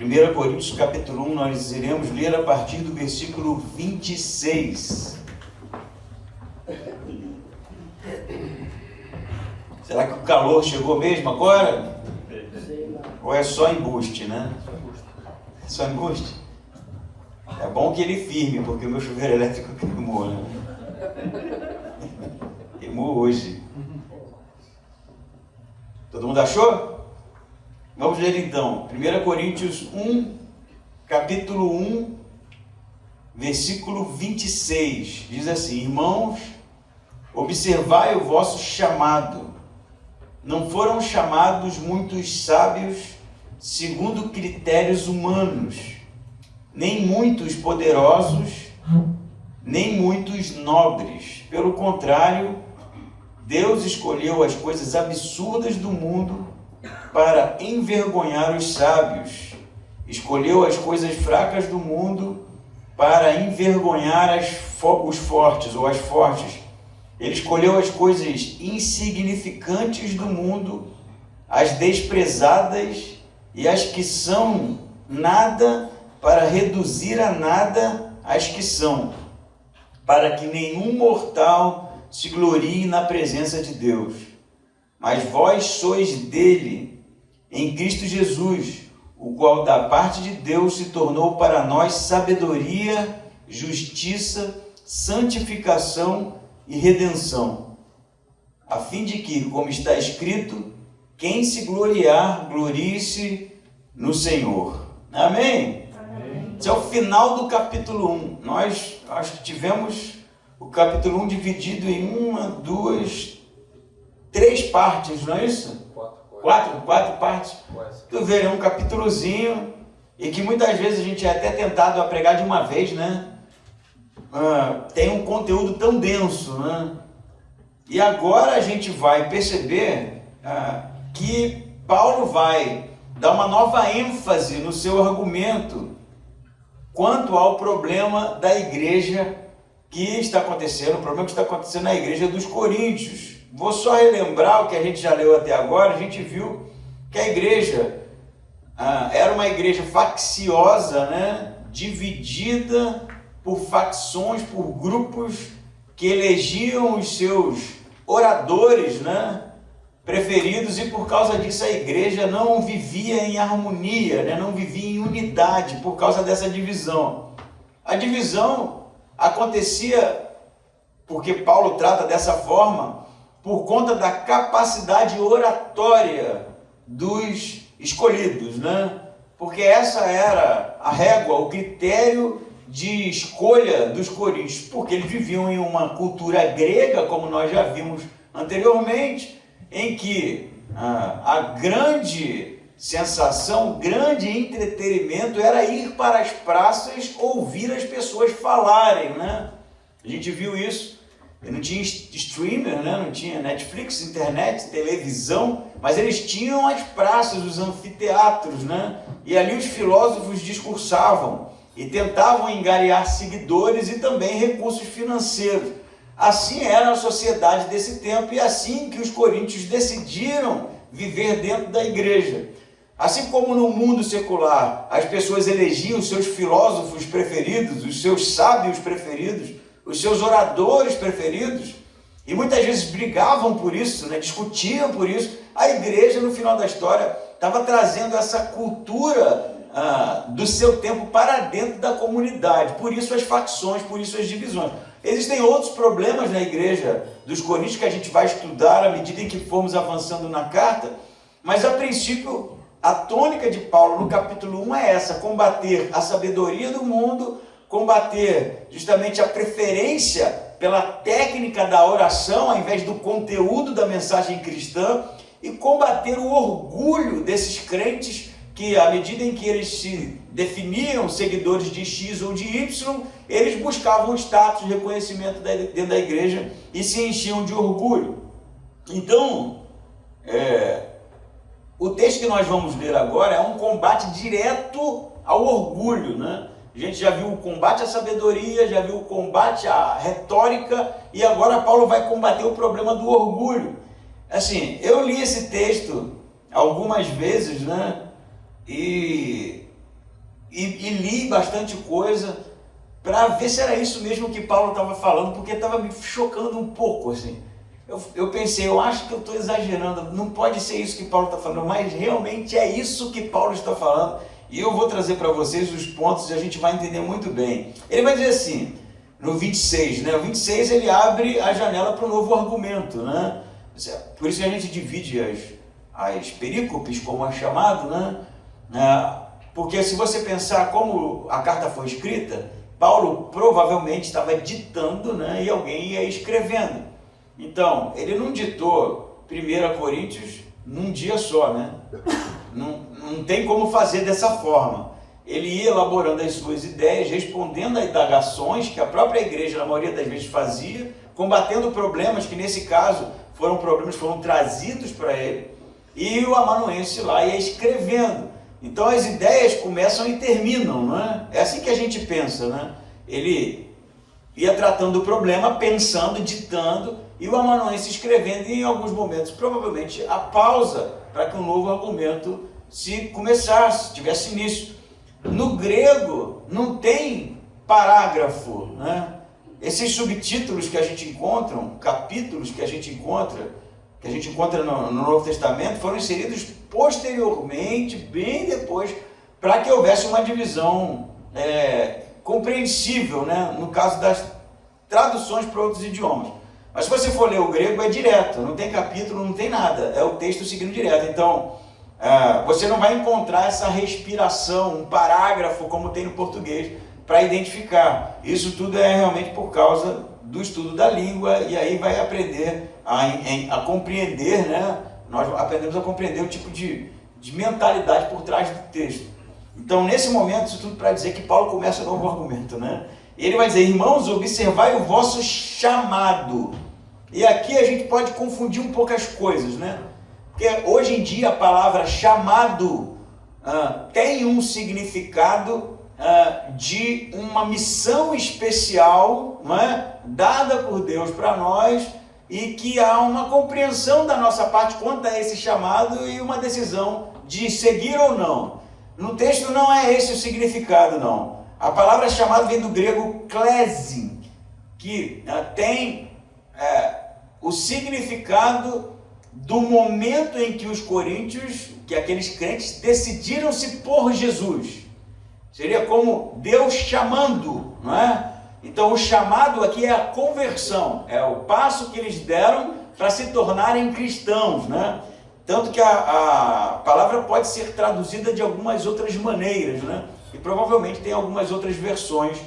1 Coríntios capítulo 1, nós iremos ler a partir do versículo 26. Será que o calor chegou mesmo agora? Ou é só embuste, né? Só embuste? É bom que ele firme, porque o meu chuveiro elétrico queimou, né? Queimou hoje. Todo mundo achou? Vamos ler então. 1 Coríntios 1, capítulo 1, versículo 26. Diz assim: Irmãos, observai o vosso chamado. Não foram chamados muitos sábios segundo critérios humanos, nem muitos poderosos, nem muitos nobres. Pelo contrário, Deus escolheu as coisas absurdas do mundo para envergonhar os sábios. Escolheu as coisas fracas do mundo para envergonhar os fortes ou as fortes. Ele escolheu as coisas insignificantes do mundo, as desprezadas e as que são nada, para reduzir a nada as que são, para que nenhum mortal se glorie na presença de Deus. Mas vós sois dele, em Cristo Jesus, o qual da parte de Deus se tornou para nós sabedoria, justiça, santificação e redenção, a fim de que, como está escrito, quem se gloriar, glorie-se no Senhor. Amém? Amém. Esse é o final do capítulo 1. Nós acho que tivemos o capítulo 1 dividido em 1, 2, 3 partes, não é isso? Quatro partes. Tu vê, é um capítulozinho e que muitas vezes a gente é até tentado a pregar de uma vez, né? Tem um conteúdo tão denso, né? E agora a gente vai perceber que Paulo vai dar uma nova ênfase no seu argumento quanto ao problema da igreja que está acontecendo, o problema que está acontecendo na igreja dos Coríntios. Vou só relembrar o que a gente já leu até agora. A gente viu que a igreja era uma igreja facciosa, né? Dividida por facções, por grupos que elegiam os seus oradores, né, preferidos, e por causa disso a igreja não vivia em harmonia, né, não vivia em unidade por causa dessa divisão. A divisão acontecia, porque Paulo trata dessa forma, por conta da capacidade oratória dos escolhidos, né? Porque essa era a régua, o critério de escolha dos coríntios, porque eles viviam em uma cultura grega, como nós já vimos anteriormente, em que a grande sensação, o grande entretenimento era ir para as praças ouvir as pessoas falarem, né? A gente viu isso. Não tinha streamer, né? Não tinha Netflix, internet, televisão, mas eles tinham as praças, os anfiteatros, né? E ali os filósofos discursavam e tentavam angariar seguidores e também recursos financeiros. Assim era a sociedade desse tempo e assim que os coríntios decidiram viver dentro da igreja. Assim como no mundo secular as pessoas elegiam os seus filósofos preferidos, os seus sábios preferidos, os seus oradores preferidos, e muitas vezes brigavam por isso, né? Discutiam por isso, a igreja no final da história estava trazendo essa cultura do seu tempo para dentro da comunidade. Por isso as facções, por isso as divisões. Existem outros problemas na igreja dos Coríntios que a gente vai estudar à medida em que formos avançando na carta, mas a princípio a tônica de Paulo no capítulo 1 é essa: combater a sabedoria do mundo, combater justamente a preferência pela técnica da oração ao invés do conteúdo da mensagem cristã, e combater o orgulho desses crentes que, à medida em que eles se definiam seguidores de X ou de Y, eles buscavam status, reconhecimento dentro da igreja e se enchiam de orgulho. Então, o texto que nós vamos ler agora é um combate direto ao orgulho, né? A gente já viu o combate à sabedoria, já viu o combate à retórica, e agora Paulo vai combater o problema do orgulho. Assim, eu li esse texto algumas vezes, né? E e li bastante coisa para ver se era isso mesmo que Paulo estava falando, porque estava me chocando um pouco, assim. Eu pensei, eu acho que eu estou exagerando, não pode ser isso que Paulo está falando, mas realmente é isso que Paulo está falando, e eu vou trazer para vocês os pontos e a gente vai entender muito bem. Ele vai dizer assim, no 26, né? O 26 ele abre a janela para um novo argumento, né? Por isso que a gente divide as perícopes, como é chamado, né? Porque se você pensar como a carta foi escrita, Paulo provavelmente estava ditando, né? E alguém ia escrevendo. Então, ele não ditou 1 Coríntios num dia só, né? Não tem como fazer dessa forma. Ele ia elaborando as suas ideias, respondendo a indagações que a própria igreja, na maioria das vezes, fazia, combatendo problemas que, nesse caso, foram trazidos para ele, e o amanuense lá ia escrevendo. Então, as ideias começam e terminam, não é? É assim que a gente pensa, né? Ele ia tratando o problema, pensando, ditando, e o amanuense escrevendo, e em alguns momentos, provavelmente, a pausa para que um novo argumento se começasse, tivesse início. No grego, não tem parágrafo, né? Esses subtítulos que a gente encontra, capítulos que a gente encontra no Novo Testamento, foram inseridos posteriormente, bem depois, para que houvesse uma divisão compreensível, né? No caso das traduções para outros idiomas. Mas se você for ler o grego, é direto, não tem capítulo, não tem nada, é o texto seguindo direto. Então, você não vai encontrar essa respiração, um parágrafo como tem no português, para identificar. Isso tudo é realmente por causa do estudo da língua, e aí vai aprender a compreender, né? Nós aprendemos a compreender o tipo de mentalidade por trás do texto. Então, nesse momento, isso tudo para dizer que Paulo começa um novo argumento, né? Ele vai dizer, irmãos, observai o vosso chamado. E aqui a gente pode confundir um pouco as coisas, né? Porque hoje em dia a palavra chamado tem um significado de uma missão especial, não é? Dada por Deus para nós, e que há uma compreensão da nossa parte quanto a esse chamado e uma decisão de seguir ou não. No texto não é esse o significado, não. A palavra chamado vem do grego klesin, que tem o significado do momento em que os coríntios, que aqueles crentes, decidiram-se por Jesus. Seria como Deus chamando, não é? Então o chamado aqui é a conversão, é o passo que eles deram para se tornarem cristãos, né? Tanto que a palavra pode ser traduzida de algumas outras maneiras, né? E provavelmente tem algumas outras versões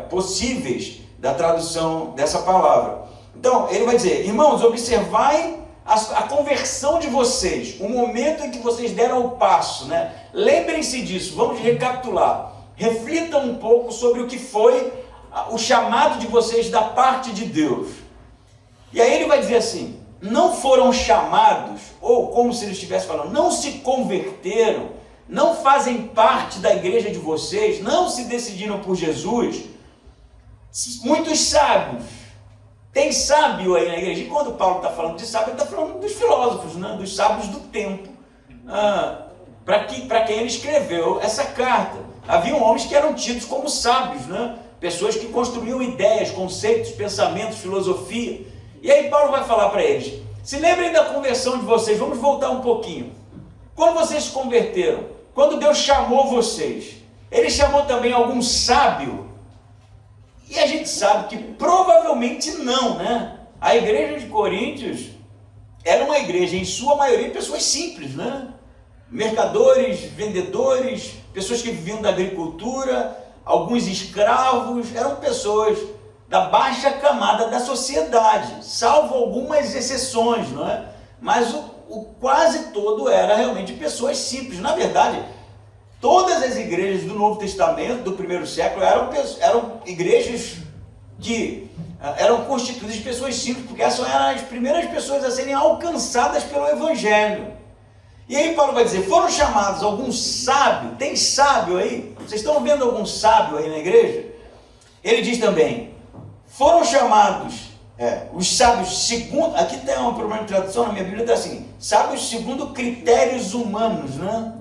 possíveis da tradução dessa palavra. Então ele vai dizer, irmãos, observai a conversão de vocês, o momento em que vocês deram o passo, né? Lembrem-se disso, vamos recapitular. Reflitam um pouco sobre o que foi o chamado de vocês da parte de Deus. E aí ele vai dizer assim, não foram chamados, ou como se ele estivesse falando, não se converteram, não fazem parte da igreja de vocês, não se decidiram por Jesus, muitos sábios. Tem sábio aí na igreja, e quando Paulo está falando de sábio, ele está falando dos filósofos, né? Dos sábios do tempo, para quem ele escreveu essa carta. Haviam homens que eram tidos como sábios, né? Pessoas que construíam ideias, conceitos, pensamentos, filosofia. E aí Paulo vai falar para eles, se lembrem da conversão de vocês, vamos voltar um pouquinho. Quando vocês se converteram, quando Deus chamou vocês, Ele chamou também algum sábio? E a gente sabe que provavelmente não, né? A igreja de Coríntios era uma igreja, em sua maioria, de pessoas simples, né? Mercadores, vendedores, pessoas que viviam da agricultura, alguns escravos, eram pessoas da baixa camada da sociedade, salvo algumas exceções, não é? Mas o quase todo era realmente pessoas simples. Na verdade, todas as igrejas do Novo Testamento, do primeiro século, eram igrejas que eram constituídas de pessoas simples, porque essas eram as primeiras pessoas a serem alcançadas pelo Evangelho. E aí Paulo vai dizer, foram chamados algum sábio, tem sábio aí? Vocês estão vendo algum sábio aí na igreja? Ele diz também, foram chamados os sábios segundo, aqui tem um problema de tradução na minha Bíblia, está assim, sábios segundo critérios humanos, né?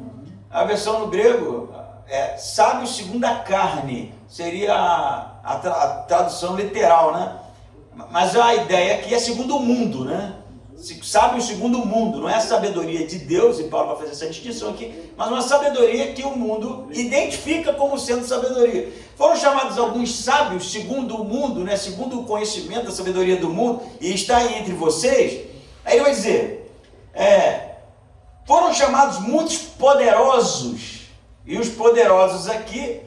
A versão no grego sábios segundo a carne, seria a tradução literal, né? Mas a ideia aqui é segundo o mundo, né? Sábios segundo o mundo, não é a sabedoria de Deus, e Paulo vai fazer essa distinção aqui, mas uma sabedoria que o mundo identifica como sendo sabedoria. Foram chamados alguns sábios segundo o mundo, né? Segundo o conhecimento da sabedoria do mundo, e está aí entre vocês. Aí ele vai dizer, foram chamados muitos poderosos, e os poderosos aqui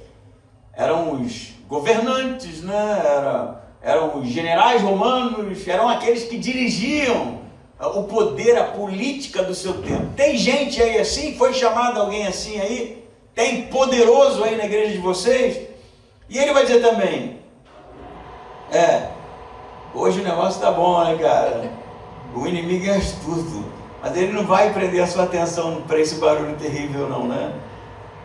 eram os governantes, né? Eram os generais romanos, eram aqueles que dirigiam o poder, a política do seu tempo. Tem gente aí assim? Foi chamado alguém assim aí? Tem poderoso aí na igreja de vocês? E ele vai dizer também, hoje o negócio tá bom, né, cara? O inimigo é astuto, mas ele não vai prender a sua atenção para esse barulho terrível não, né?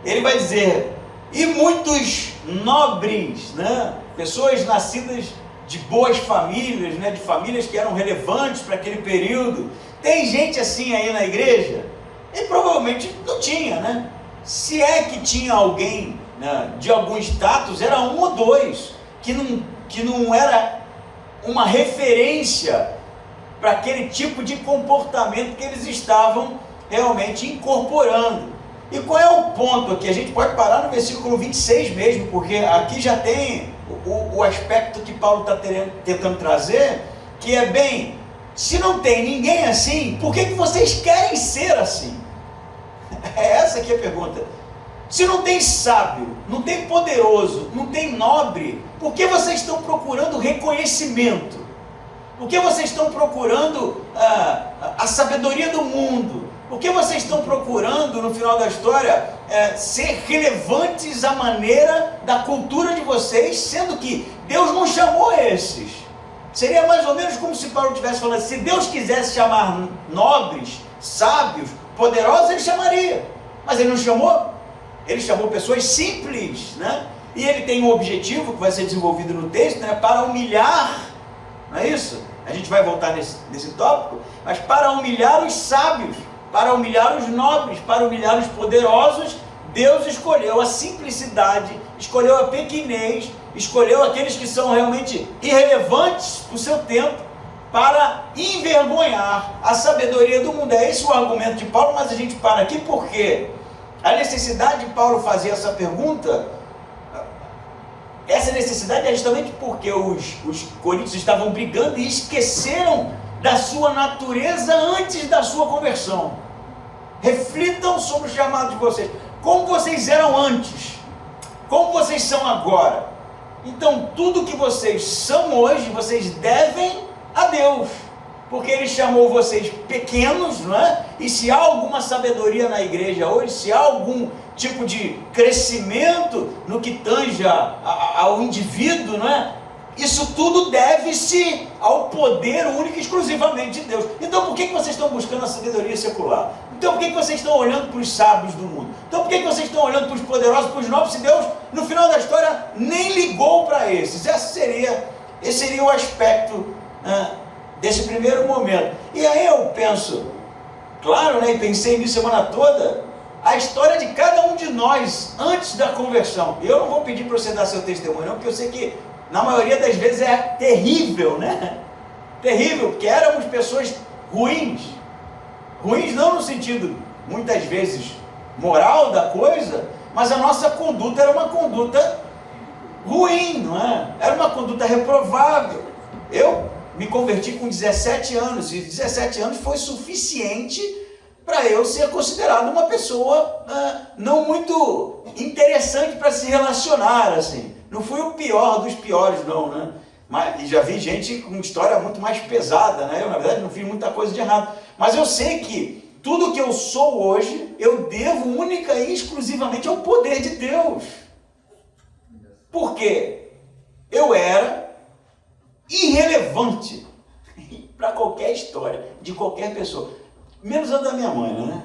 Ele vai dizer, e muitos nobres, né? Pessoas nascidas de boas famílias, né? De famílias que eram relevantes para aquele período. Tem gente assim aí na igreja? E provavelmente não tinha, né? Se é que tinha alguém, né, de algum status, era um ou dois, que não era uma referência para aquele tipo de comportamento que eles estavam realmente incorporando. E qual é o ponto aqui? A gente pode parar no versículo 26 mesmo, porque aqui já tem o aspecto que Paulo está tentando trazer, que é bem, se não tem ninguém assim, por que vocês querem ser assim? É essa aqui a pergunta. Se não tem sábio, não tem poderoso, não tem nobre, por que vocês estão procurando reconhecimento? Por que vocês estão procurando a sabedoria do mundo? Por que vocês estão procurando, no final da história, ser relevantes à maneira da cultura de vocês, sendo que Deus não chamou esses? Seria mais ou menos como se Paulo estivesse falando, se Deus quisesse chamar nobres, sábios, poderosos, ele chamaria. Mas ele não chamou. Ele chamou pessoas simples, né? E ele tem um objetivo que vai ser desenvolvido no texto, né? Para humilhar, não é isso? A gente vai voltar nesse tópico, mas para humilhar os sábios, para humilhar os nobres, para humilhar os poderosos, Deus escolheu a simplicidade, escolheu a pequenez, escolheu aqueles que são realmente irrelevantes para o seu tempo, para envergonhar a sabedoria do mundo. É esse o argumento de Paulo, mas a gente para aqui porque a necessidade de Paulo fazer essa pergunta, essa necessidade é justamente porque os coríntios estavam brigando e esqueceram da sua natureza antes da sua conversão. Reflitam sobre o chamado de vocês. Como vocês eram antes, como vocês são agora. Então tudo que vocês são hoje, vocês devem a Deus, porque Ele chamou vocês pequenos, não é? E se há alguma sabedoria na igreja hoje, se há algum tipo de crescimento no que tange ao indivíduo, não é? Isso tudo deve-se ao poder único e exclusivamente de Deus. Então por que vocês estão buscando a sabedoria secular? Então por que vocês estão olhando para os sábios do mundo? Então por que vocês estão olhando para os poderosos, para os nobres, se Deus, no final da história, nem ligou para esses? Esse seria o aspecto desse primeiro momento. E aí eu penso, claro, né, e pensei nisso semana toda, a história de cada um de nós antes da conversão. Eu não vou pedir para você dar seu testemunho, não, porque eu sei que na maioria das vezes é terrível, né? Terrível, porque éramos pessoas ruins. Ruins não no sentido, muitas vezes, moral da coisa, mas a nossa conduta era uma conduta ruim, não é? Era uma conduta reprovável. Eu me converti com 17 anos, e 17 anos foi suficiente para eu ser considerado uma pessoa não muito interessante para se relacionar, assim. Não fui o pior dos piores, não, né? Mas já vi gente com história muito mais pesada, né? Eu, na verdade, não fiz muita coisa de errado. Mas eu sei que tudo que eu sou hoje, eu devo única e exclusivamente ao poder de Deus. Porque eu era irrelevante para qualquer história, de qualquer pessoa. Menos a da minha mãe, né?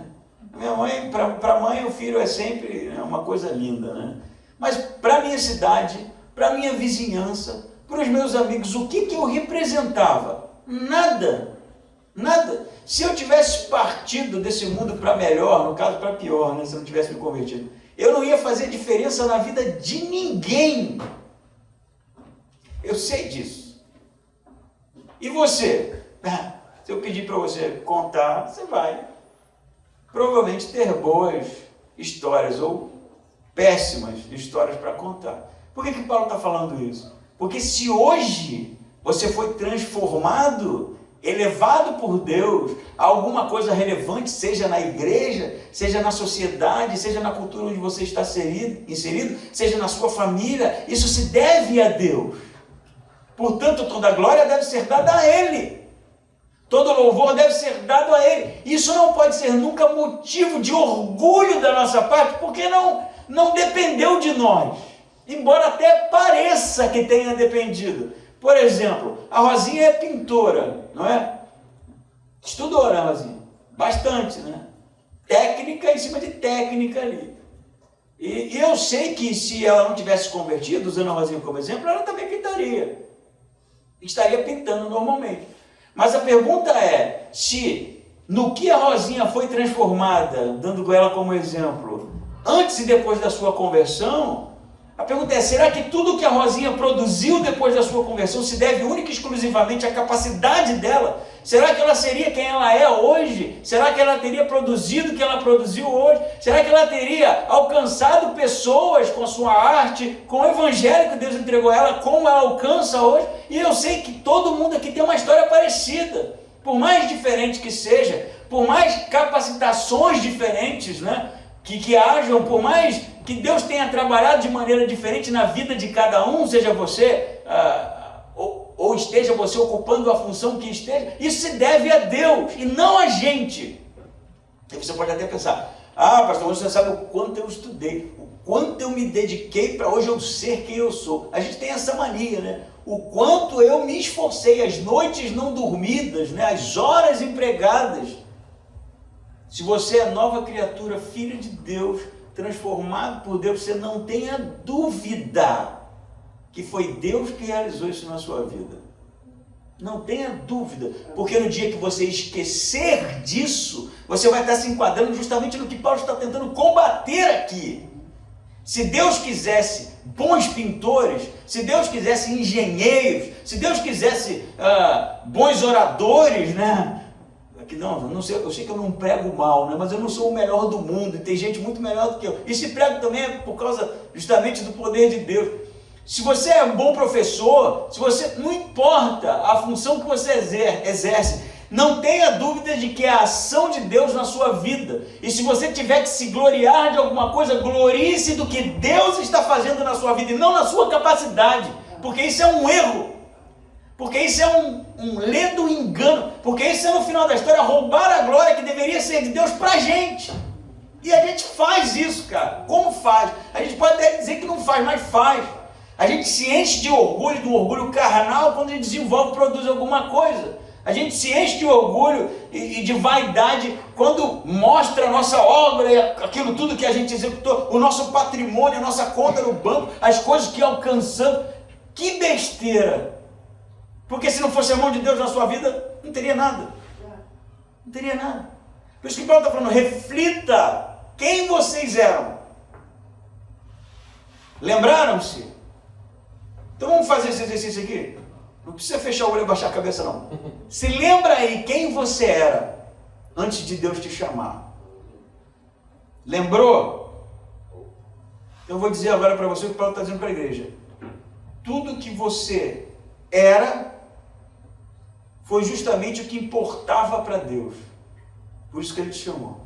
Minha mãe, para a mãe, o filho é sempre uma coisa linda, né? Mas para a minha cidade, para a minha vizinhança, para os meus amigos, o que eu representava? Nada. Nada. Se eu tivesse partido desse mundo para melhor, no caso para pior, né? Se eu não tivesse me convertido, eu não ia fazer diferença na vida de ninguém. Eu sei disso. E você? Se eu pedir para você contar, você vai provavelmente ter boas histórias ou péssimas histórias para contar. Por que Paulo está falando isso? Porque se hoje você foi transformado, elevado por Deus a alguma coisa relevante, seja na igreja, seja na sociedade, seja na cultura onde você está inserido, seja na sua família, isso se deve a Deus. Portanto, toda glória deve ser dada a Ele. Todo louvor deve ser dado a Ele. Isso não pode ser nunca motivo de orgulho da nossa parte, porque não dependeu de nós. Embora até pareça que tenha dependido. Por exemplo, a Rosinha é pintora, não é? Estudou, né, Rosinha? Bastante, né? Técnica em cima de técnica ali. E eu sei que se ela não tivesse convertido, usando a Rosinha como exemplo, ela também pintaria. Estaria pintando normalmente. Mas a pergunta é, se no que a Rosinha foi transformada, dando ela como exemplo, antes e depois da sua conversão, a pergunta é, será que tudo que a Rosinha produziu depois da sua conversão se deve única e exclusivamente à capacidade dela? Será que ela seria quem ela é hoje? Será que ela teria produzido o que ela produziu hoje? Será que ela teria alcançado pessoas com a sua arte, com o evangelho que Deus entregou a ela, como ela alcança hoje? E eu sei que todo mundo aqui tem uma história parecida. Por mais diferente que seja, por mais capacitações diferentes, né, que hajam, por mais que Deus tenha trabalhado de maneira diferente na vida de cada um, seja você, ou esteja você ocupando a função que esteja, isso se deve a Deus e não a gente. E você pode até pensar, pastor, você sabe o quanto eu estudei, o quanto eu me dediquei para hoje eu ser quem eu sou. A gente tem essa mania, né? O quanto eu me esforcei, as noites não dormidas, né? As horas empregadas. Se você é nova criatura, filho de Deus, transformado por Deus, você não tenha dúvida que foi Deus que realizou isso na sua vida. Não tenha dúvida, porque no dia que você esquecer disso, você vai estar se enquadrando justamente no que Paulo está tentando combater aqui. Se Deus quisesse bons pintores, se Deus quisesse engenheiros, se Deus quisesse bons oradores, né? Que não sei, eu sei que eu não prego mal, né? Mas eu não sou o melhor do mundo, e tem gente muito melhor do que eu. E se prego também é por causa justamente do poder de Deus. Se você é um bom professor, se você, não importa a função que você exerce, não tenha dúvida de que é a ação de Deus na sua vida. E se você tiver que se gloriar de alguma coisa, glorie-se do que Deus está fazendo na sua vida e não na sua capacidade, porque isso é um erro. Porque isso é um ledo engano, porque isso é no final da história roubar a glória que deveria ser de Deus pra gente. E a gente faz isso, cara. Como faz? A gente pode até dizer que não faz, mas faz. A gente se enche de orgulho, do orgulho carnal, quando a gente desenvolve, produz alguma coisa. A gente se enche de orgulho e de vaidade quando mostra a nossa obra e aquilo tudo que a gente executou, o nosso patrimônio, a nossa conta no banco, as coisas que alcançamos. Que besteira! Porque se não fosse a mão de Deus na sua vida, não teria nada. Não teria nada. Por isso que Paulo está falando, reflita quem vocês eram. Lembraram-se? Então vamos fazer esse exercício aqui. Não precisa fechar o olho e baixar a cabeça não. Se lembra aí quem você era antes de Deus te chamar. Lembrou? Eu vou dizer agora para você o que Paulo está dizendo para a igreja. Tudo que você era foi justamente o que importava para Deus. Por isso que Ele te chamou.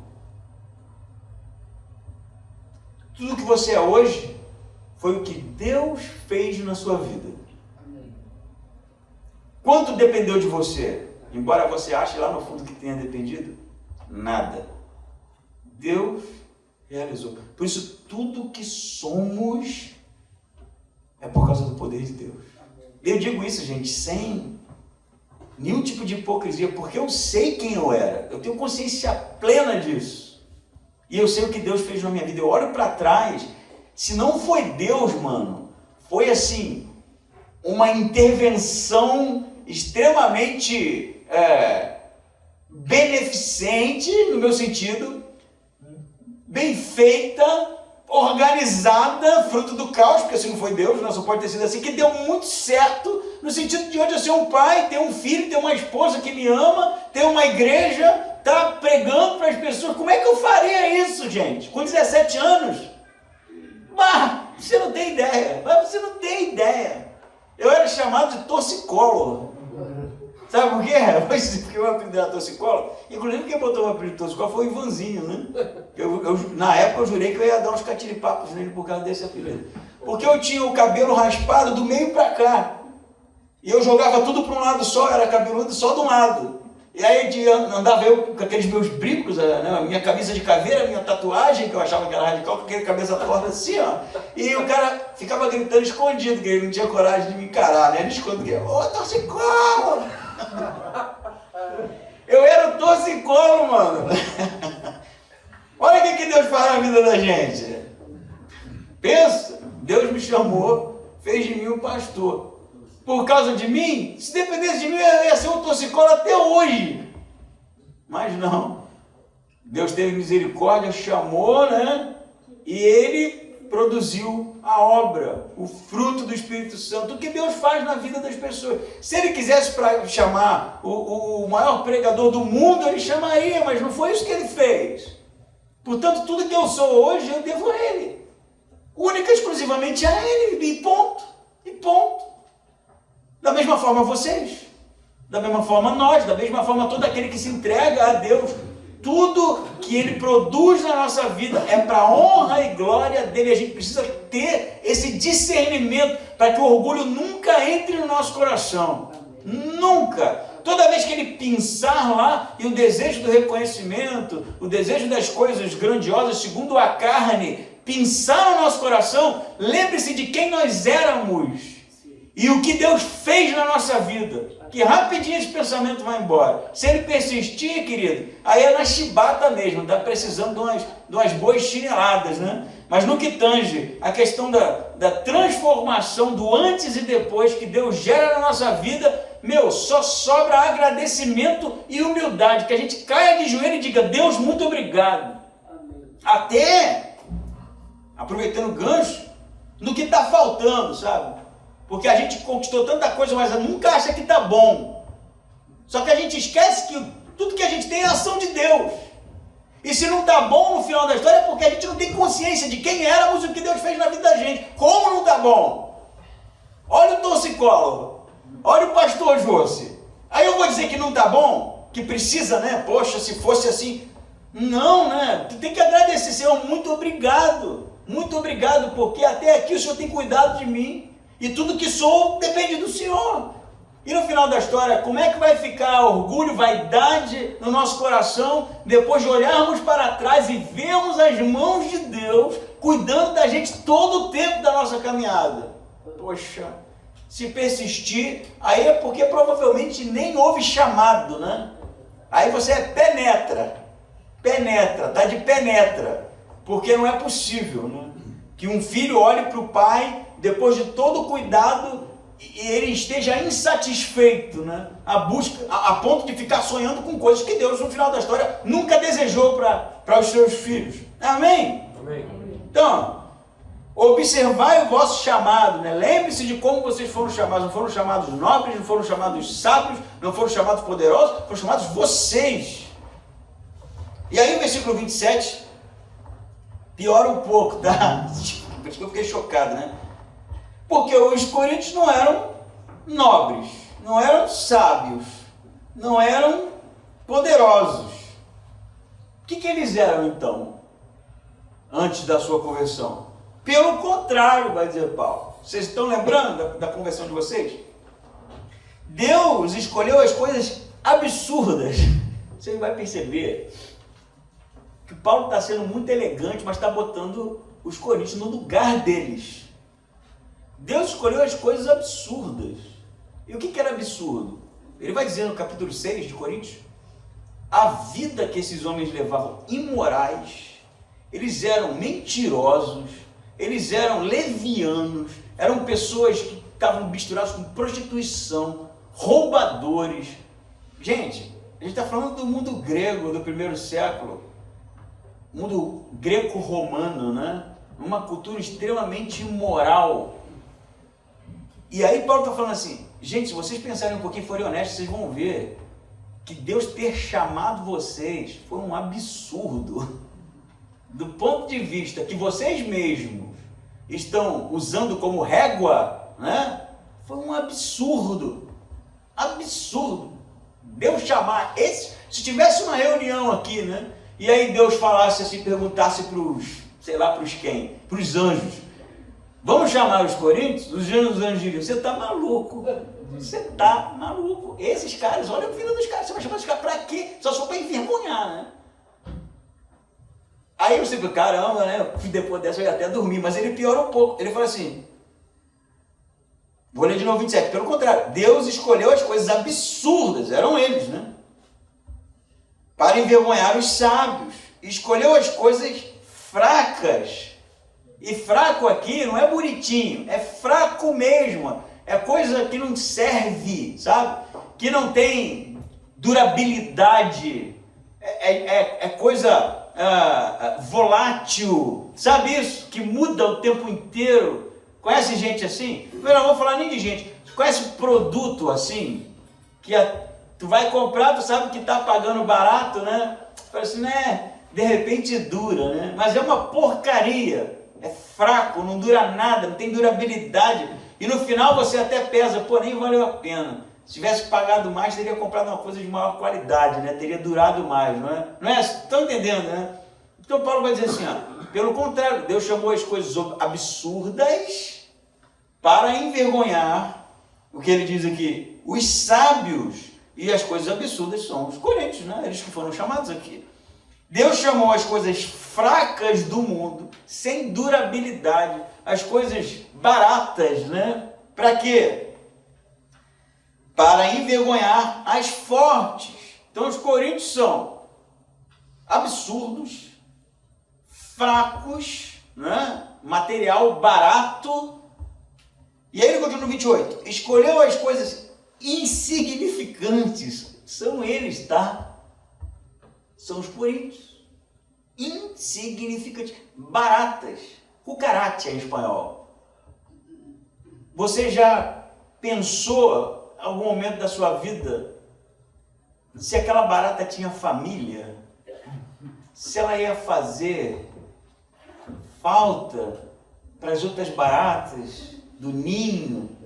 Tudo que você é hoje foi o que Deus fez na sua vida. Quanto dependeu de você? Embora você ache lá no fundo que tenha dependido, nada. Deus realizou. Por isso, tudo que somos é por causa do poder de Deus. Eu digo isso, gente, sem nenhum tipo de hipocrisia, porque eu sei quem eu era. Eu tenho consciência plena disso. E eu sei o que Deus fez na minha vida. Eu olho para trás. Se não foi Deus, mano, foi assim, uma intervenção extremamente beneficente, no meu sentido, bem feita, organizada, fruto do caos, porque assim não foi Deus, não só pode ter sido assim, que deu muito certo, no sentido de hoje eu ser um pai, ter um filho, ter uma esposa que me ama, ter uma igreja, tá pregando para as pessoas. Como é que eu faria isso, gente? Com 17 anos? Bah, você não tem ideia, você não tem ideia. Eu era chamado de torcicolo. Sabe por quê? Porque eu aprendi a torcicolo. Inclusive quem botou o apelido de torcicolo foi o Ivanzinho, né? Na época eu jurei que eu ia dar uns catiripapos nele por causa desse apelido. Porque eu tinha o cabelo raspado do meio pra cá. E eu jogava tudo para um lado só, era cabeludo só de um lado. E aí andava eu com aqueles meus brincos, né? A minha camisa de caveira, a minha tatuagem, que eu achava que era radical, com aquele cabeça torta assim, ó. E o cara ficava gritando escondido, que ele não tinha coragem de me encarar, né? Ele escondia, ô torcicolo! Eu era o torcicolo, mano. Olha o que Deus faz na vida da gente. Pensa, Deus me chamou, fez de mim um pastor. Por causa de mim, se dependesse de mim, eu ia ser um torcicolo até hoje. Mas não. Deus teve misericórdia, chamou, né? E Ele produziu a obra, o fruto do Espírito Santo, o que Deus faz na vida das pessoas. Se Ele quisesse chamar o maior pregador do mundo, Ele chamaria, mas não foi isso que Ele fez. Portanto, tudo que eu sou hoje, eu devo a Ele. Única e exclusivamente a Ele, e ponto. E ponto. Da mesma forma vocês, da mesma forma nós, da mesma forma todo aquele que se entrega a Deus. Tudo que Ele produz na nossa vida é para a honra e glória dEle. A gente precisa ter esse discernimento para que o orgulho nunca entre no nosso coração. Nunca. Toda vez que ele pensar lá, e o desejo do reconhecimento, o desejo das coisas grandiosas, segundo a carne, pensar no nosso coração, lembre-se de quem nós éramos. E o que Deus fez na nossa vida, que rapidinho esse pensamento vai embora. Se ele persistir, querido, aí é na chibata mesmo, está precisando de umas boas chineladas, né? Mas no que tange a questão da transformação do antes e depois que Deus gera na nossa vida, só sobra agradecimento e humildade, que a gente caia de joelho e diga, Deus, muito obrigado. Até, aproveitando o gancho, no que está faltando, sabe? Porque a gente conquistou tanta coisa, mas nunca acha que está bom. Só que a gente esquece que tudo que a gente tem é ação de Deus. E se não está bom no final da história é porque a gente não tem consciência de quem éramos e o que Deus fez na vida da gente. Como não está bom? Olha o torcicólogo. Olha o pastor José. Aí eu vou dizer que não está bom? Que precisa, né? Poxa, se fosse assim. Não, né? Tu tem que agradecer, Senhor. Muito obrigado. Muito obrigado, porque até aqui o Senhor tem cuidado de mim. E tudo que sou depende do Senhor. E no final da história, como é que vai ficar orgulho, vaidade no nosso coração, depois de olharmos para trás e vermos as mãos de Deus cuidando da gente todo o tempo da nossa caminhada? Poxa, se persistir, aí é porque provavelmente nem houve chamado, né? Aí você penetra, tá de penetra, porque não é possível, né? Que um filho olhe para o pai, depois de todo o cuidado, e ele esteja insatisfeito, né? A ponto de ficar sonhando com coisas que Deus, no final da história, nunca desejou para os seus filhos. Amém? Amém. Então, observai o vosso chamado, né? Lembre-se de como vocês foram chamados. Não foram chamados nobres, não foram chamados sábios, não foram chamados poderosos, foram chamados vocês. E aí o versículo 27 piora um pouco, tá? Por isso que eu fiquei chocado, né? Porque os coríntios não eram nobres, não eram sábios, não eram poderosos. O que eles eram então, antes da sua conversão? Pelo contrário, vai dizer Paulo. Vocês estão lembrando da conversão de vocês? Deus escolheu as coisas absurdas. Você vai perceber que Paulo está sendo muito elegante, mas está botando os coríntios no lugar deles. Deus escolheu as coisas absurdas. E o que era absurdo? Ele vai dizer no capítulo 6 de Coríntios, a vida que esses homens levavam imorais, eles eram mentirosos, eles eram levianos, eram pessoas que estavam misturadas com prostituição, roubadores. Gente, a gente está falando do mundo grego do primeiro século, mundo greco-romano, né? numa cultura extremamente imoral. E aí Paulo está falando assim, gente, se vocês pensarem um pouquinho e forem honestos, vocês vão ver que Deus ter chamado vocês foi um absurdo. Do ponto de vista que vocês mesmos estão usando como régua, né? Foi um absurdo. Absurdo. Deus chamar esse... Se tivesse uma reunião aqui, né? E aí Deus falasse assim, perguntasse para os, sei lá, para os quem? Para os anjos. Vamos chamar os coríntios? Os anjos diriam, você está maluco. Você está maluco. Esses caras, olha a vida dos caras. Você vai chamar esses caras para quê? Só para envergonhar, né? Aí você fica, caramba, né? Depois dessa eu ia até dormir. Mas ele piorou um pouco. Ele fala assim, vou ler de novo 27. Pelo contrário, Deus escolheu as coisas absurdas, eram eles, né? Para envergonhar os sábios. Escolheu as coisas fracas. E fraco aqui não é bonitinho, é fraco mesmo. É coisa que não serve, sabe? Que não tem durabilidade. É coisa volátil. Sabe isso? Que muda o tempo inteiro. Conhece gente assim? Eu não vou falar nem de gente. Conhece produto assim? Que tu vai comprar, tu sabe que tá pagando barato, né? Fala assim, né? De repente dura, né? Mas é uma porcaria. É fraco, não dura nada, não tem durabilidade. E no final você até pesa, pô, nem valeu a pena. Se tivesse pagado mais, teria comprado uma coisa de maior qualidade, né? Teria durado mais, não é? Não é? Estão entendendo, né? Então Paulo vai dizer assim, ó, pelo contrário, Deus chamou as coisas absurdas para envergonhar, o que ele diz aqui, os sábios, e as coisas absurdas são os coríntios, né? Eles que foram chamados aqui. Deus chamou as coisas fracas do mundo, sem durabilidade, as coisas baratas, né? Para quê? Para envergonhar as fortes. Então os coríntios são absurdos, fracos, né? Material barato. E aí ele continua no 28. Escolheu as coisas insignificantes. São eles, tá? São os coríntios. Insignificantes. Baratas. Cucaracha em espanhol. Você já pensou em algum momento da sua vida se aquela barata tinha família? Se ela ia fazer falta para as outras baratas do ninho?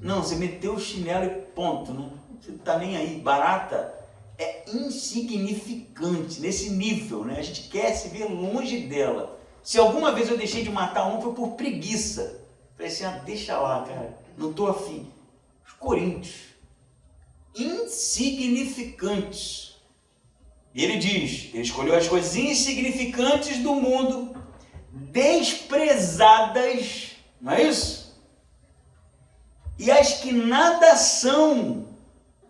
Não, você meteu o chinelo e ponto, né? Você não está nem aí. Barata é insignificante nesse nível, né? A gente quer se ver longe dela. Se alguma vez eu deixei de matar um, foi por preguiça. Falei assim, deixa lá, cara, não estou afim. Os coríntios, insignificantes. E ele diz, ele escolheu as coisas insignificantes do mundo, desprezadas, não é isso? E as que nada são.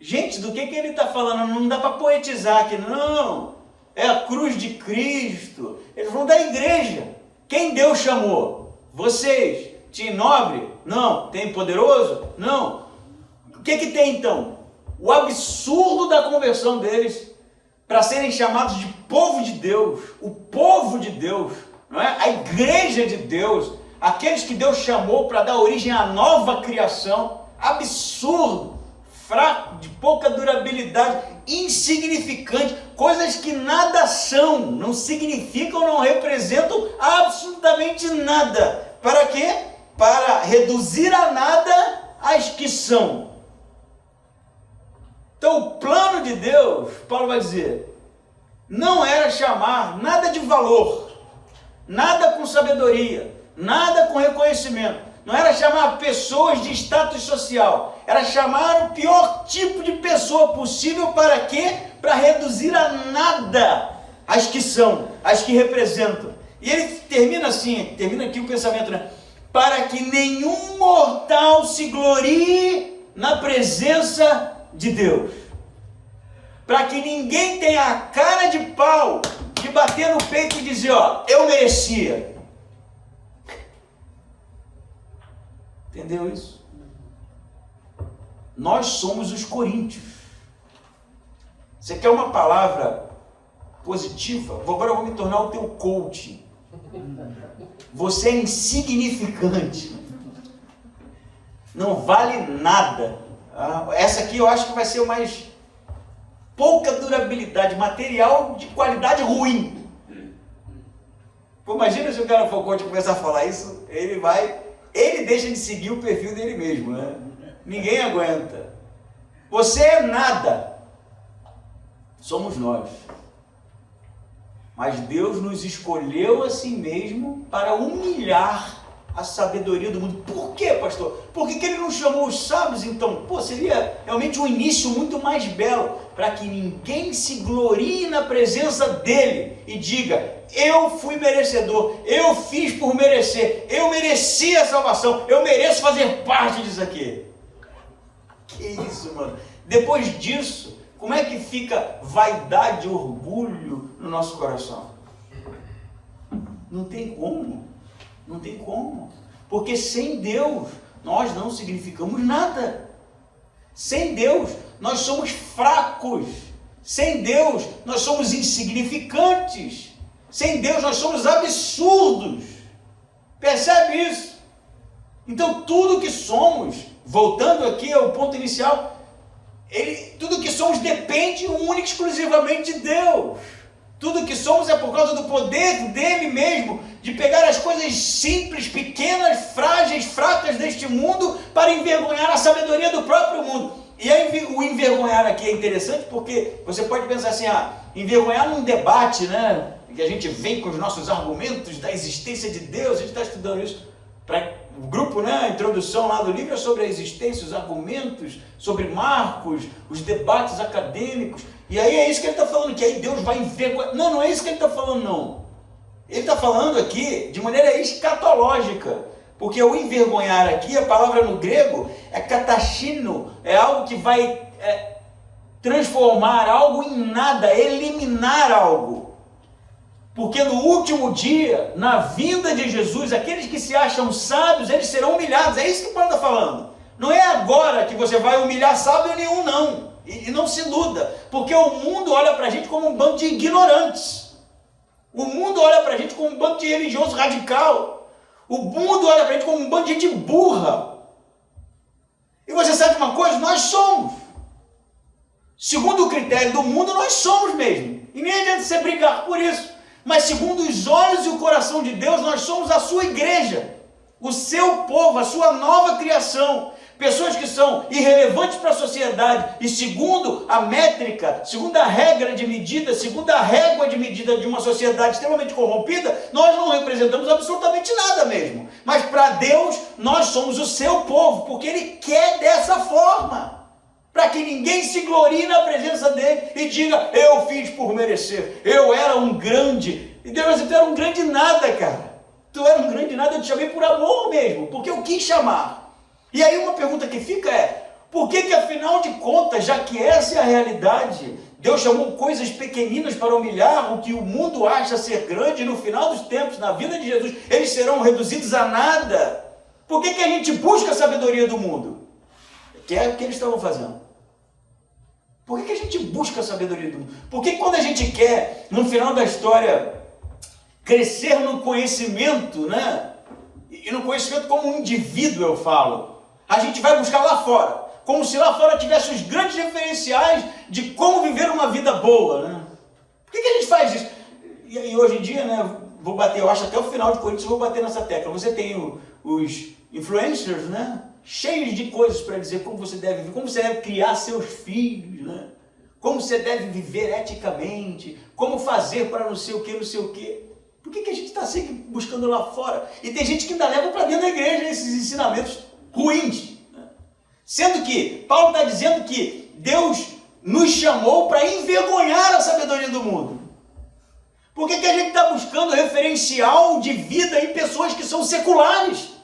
Gente, do que ele está falando? Não dá para poetizar aqui, não. É a cruz de Cristo. Eles vão da igreja. Quem Deus chamou? Vocês. Tim nobre? Não. Tem poderoso? Não. O que tem então? O absurdo da conversão deles para serem chamados de povo de Deus. O povo de Deus, não é? A igreja de Deus. Aqueles que Deus chamou para dar origem à nova criação. Absurdo. Fraco, de pouca durabilidade, insignificante, coisas que nada são, não significam, não representam absolutamente nada. Para quê? Para reduzir a nada as que são. Então o plano de Deus, Paulo vai dizer, não era chamar nada de valor, nada com sabedoria, nada com reconhecimento. Não era chamar pessoas de status social, era chamar o pior tipo de pessoa possível. Para quê? Para reduzir a nada as que são, as que representam. E ele termina assim, termina aqui o pensamento, né? Para que nenhum mortal se glorie na presença de Deus. Para que ninguém tenha a cara de pau de bater no peito e dizer, ó, eu merecia. Entendeu isso? Nós somos os coríntios. Você quer uma palavra positiva? Agora eu vou me tornar o teu coach. você é insignificante. Não vale nada. Essa aqui eu acho que vai ser o mais pouca durabilidade, material de qualidade ruim. Pô, imagina se o cara for coach começar a falar isso, ele deixa de seguir o perfil dele mesmo, né? Ninguém aguenta. Você é nada. Somos nós. Mas Deus nos escolheu a si mesmo para humilhar a sabedoria do mundo. Por quê, pastor? Por que ele não chamou os sábios, então? Pô, seria realmente um início muito mais belo, para que ninguém se glorie na presença dele e diga, eu fui merecedor, eu fiz por merecer, eu mereci a salvação, eu mereço fazer parte disso aqui. Que isso, mano? Depois disso, como é que fica vaidade e orgulho no nosso coração? Não tem como. Não tem como. Porque sem Deus, nós não significamos nada. Sem Deus, nós somos fracos. Sem Deus, nós somos insignificantes. Sem Deus, nós somos absurdos. Percebe isso? Então, tudo que somos, voltando aqui ao ponto inicial, tudo que somos depende única e exclusivamente de Deus. Tudo que somos é por causa do poder dele mesmo, de pegar as coisas simples, pequenas, frágeis, fracas deste mundo, para envergonhar a sabedoria do próprio mundo. E aí o envergonhar aqui é interessante, porque você pode pensar assim, envergonhar num debate, né? Que a gente vem com os nossos argumentos da existência de Deus, a gente está estudando isso. O grupo, né, a introdução lá do livro é sobre a existência, os argumentos, sobre Marcos, os debates acadêmicos. E aí é isso que ele está falando, que aí Deus vai envergonhar. Não é isso que ele está falando, não. Ele está falando aqui de maneira escatológica. Porque o envergonhar aqui, a palavra no grego é katachino, é algo que vai transformar algo em nada, eliminar algo. Porque no último dia, na vinda de Jesus, aqueles que se acham sábios, eles serão humilhados. É isso que Paulo está falando. Não é agora que você vai humilhar sábio nenhum, não. E não se iluda. Porque o mundo olha para a gente como um bando de ignorantes. O mundo olha para a gente como um bando de religioso radical. O mundo olha para a gente como um bando de gente burra. E você sabe uma coisa? Nós somos. Segundo o critério do mundo, nós somos mesmo. E nem adianta você brigar por isso. Mas segundo os olhos e o coração de Deus, nós somos a sua igreja, o seu povo, a sua nova criação. Pessoas que são irrelevantes para a sociedade e segundo a métrica, segundo a regra de medida, segundo a régua de medida de uma sociedade extremamente corrompida, nós não representamos absolutamente nada mesmo. Mas para Deus, nós somos o seu povo, porque Ele quer dessa forma. Para que ninguém se glorie na presença dele e diga, eu fiz por merecer, eu era um grande. E Deus, tu era um grande nada, cara. Tu era um grande nada, eu te chamei por amor mesmo, porque eu quis chamar. E aí uma pergunta que fica é, por que afinal de contas, já que essa é a realidade, Deus chamou coisas pequeninas para humilhar o que o mundo acha ser grande e no final dos tempos, na vida de Jesus, eles serão reduzidos a nada? Por que a gente busca a sabedoria do mundo? Que é o que eles estavam fazendo. Por que a gente busca a sabedoria do mundo? Porque quando a gente quer, no final da história, crescer no conhecimento, né? E no conhecimento como um indivíduo, eu falo, a gente vai buscar lá fora. Como se lá fora tivesse os grandes referenciais de como viver uma vida boa, né? Por que a gente faz isso? E hoje em dia, né? Vou bater, eu acho até o final de Coríntios, eu vou bater nessa tecla. Você tem os influencers, né? Cheios de coisas para dizer como você deve viver, como você deve criar seus filhos, né? Como você deve viver eticamente, como fazer para não sei o que, não sei o que. Por que a gente está sempre buscando lá fora? E tem gente que ainda leva para dentro da igreja esses ensinamentos ruins, né? Sendo que Paulo está dizendo que Deus nos chamou para envergonhar a sabedoria do mundo. Por que a gente está buscando referencial de vida em pessoas que são seculares?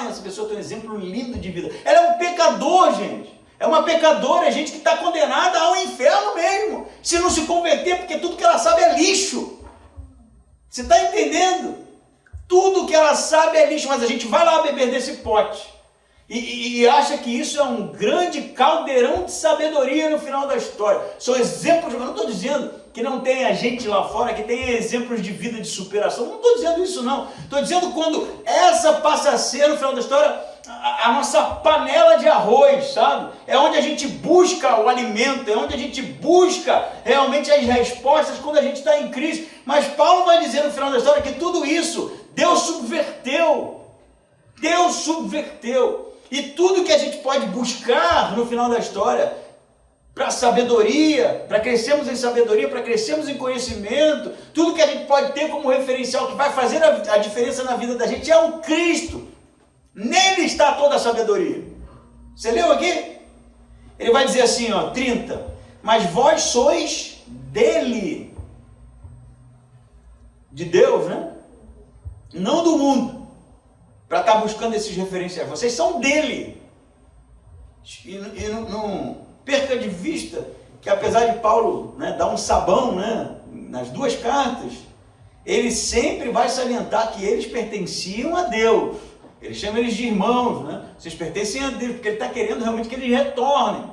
Essa pessoa tem um exemplo lindo de vida. Ela é um pecador, gente. É uma pecadora, é gente que está condenada ao inferno mesmo. Se não se converter, porque tudo que ela sabe é lixo. Você está entendendo? Tudo que ela sabe é lixo, mas a gente vai lá beber desse pote. E acha que isso é um grande caldeirão de sabedoria no final da história. São exemplos, eu não estou dizendo que não tenha gente lá fora que tenha exemplos de vida de superação. Não estou dizendo isso não. Estou dizendo quando essa passa a ser, no final da história, a nossa panela de arroz, sabe? É onde a gente busca o alimento, é onde a gente busca realmente as respostas quando a gente está em crise. Mas Paulo vai dizer no final da história que tudo isso Deus subverteu. Deus subverteu. E tudo que a gente pode buscar no final da história, para sabedoria, para crescermos em sabedoria, para crescermos em conhecimento, tudo que a gente pode ter como referencial que vai fazer a diferença na vida da gente é o Cristo. Nele está toda a sabedoria. Você leu aqui? Ele vai dizer assim, ó, 30. Mas vós sois dele. De Deus, né? Não do mundo. Para estar buscando esses referenciais. Vocês são dele. E não perca de vista que apesar de Paulo, né, dar um sabão, né, nas duas cartas, ele sempre vai salientar que eles pertenciam a Deus. Ele chama eles de irmãos, né? Vocês pertencem a Deus, porque ele está querendo realmente que eles retornem.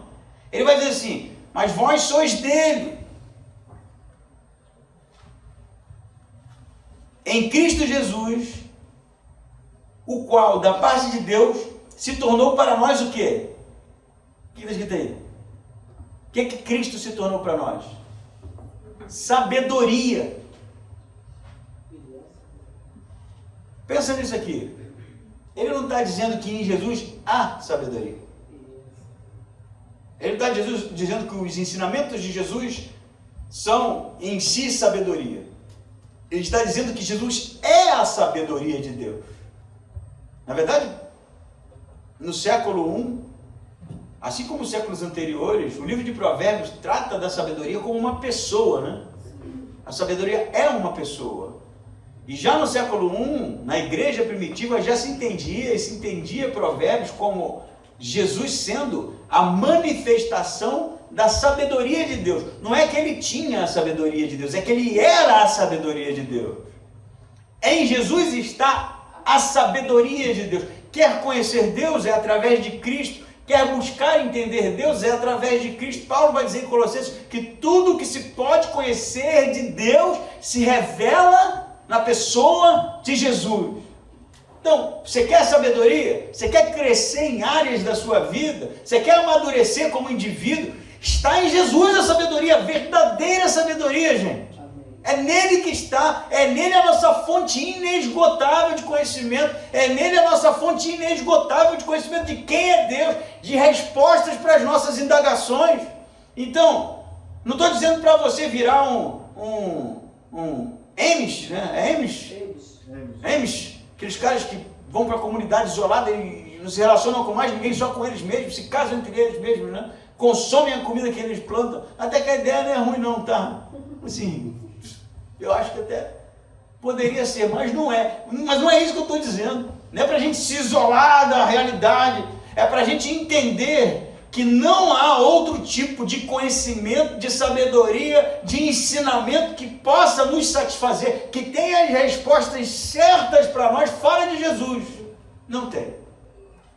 Ele vai dizer assim, mas vós sois dele. Em Cristo Jesus, o qual, da parte de Deus, se tornou para nós o quê? O que está escrito aí? O que Cristo se tornou para nós? Sabedoria. Pensa nisso aqui. Ele não está dizendo que em Jesus há sabedoria. Ele está dizendo que os ensinamentos de Jesus são em si sabedoria. Ele está dizendo que Jesus é a sabedoria de Deus. Na verdade, no século I, assim como os séculos anteriores, o livro de Provérbios trata da sabedoria como uma pessoa, né? A sabedoria é uma pessoa. E já no século I, na igreja primitiva, já se entendia Provérbios como Jesus sendo a manifestação da sabedoria de Deus. Não é que ele tinha a sabedoria de Deus, é que ele era a sabedoria de Deus. Em Jesus está a sabedoria de Deus. Quer conhecer Deus é através de Cristo. Quer buscar entender Deus é através de Cristo. Paulo vai dizer em Colossenses que tudo que se pode conhecer de Deus se revela na pessoa de Jesus. Então, você quer sabedoria? Você quer crescer em áreas da sua vida? Você quer amadurecer como indivíduo? Está em Jesus a sabedoria, a verdadeira sabedoria, gente. É nele que está, é nele a nossa fonte inesgotável de conhecimento, é nele a nossa fonte inesgotável de conhecimento de quem é Deus, de respostas para as nossas indagações. Então, não estou dizendo para você virar um Amish, né? É Amish? Amish. Aqueles caras que vão para a comunidade isolada e não se relacionam com mais ninguém, só com eles mesmos, se casam entre eles mesmos, né? Consomem a comida que eles plantam. Até que a ideia não é ruim não, tá? Assim, eu acho que até poderia ser, mas não é. Mas não é isso que eu estou dizendo. Não é para a gente se isolar da realidade, é para a gente entender que não há outro tipo de conhecimento, de sabedoria, de ensinamento que possa nos satisfazer, que tenha as respostas certas para nós fora de Jesus. Não tem.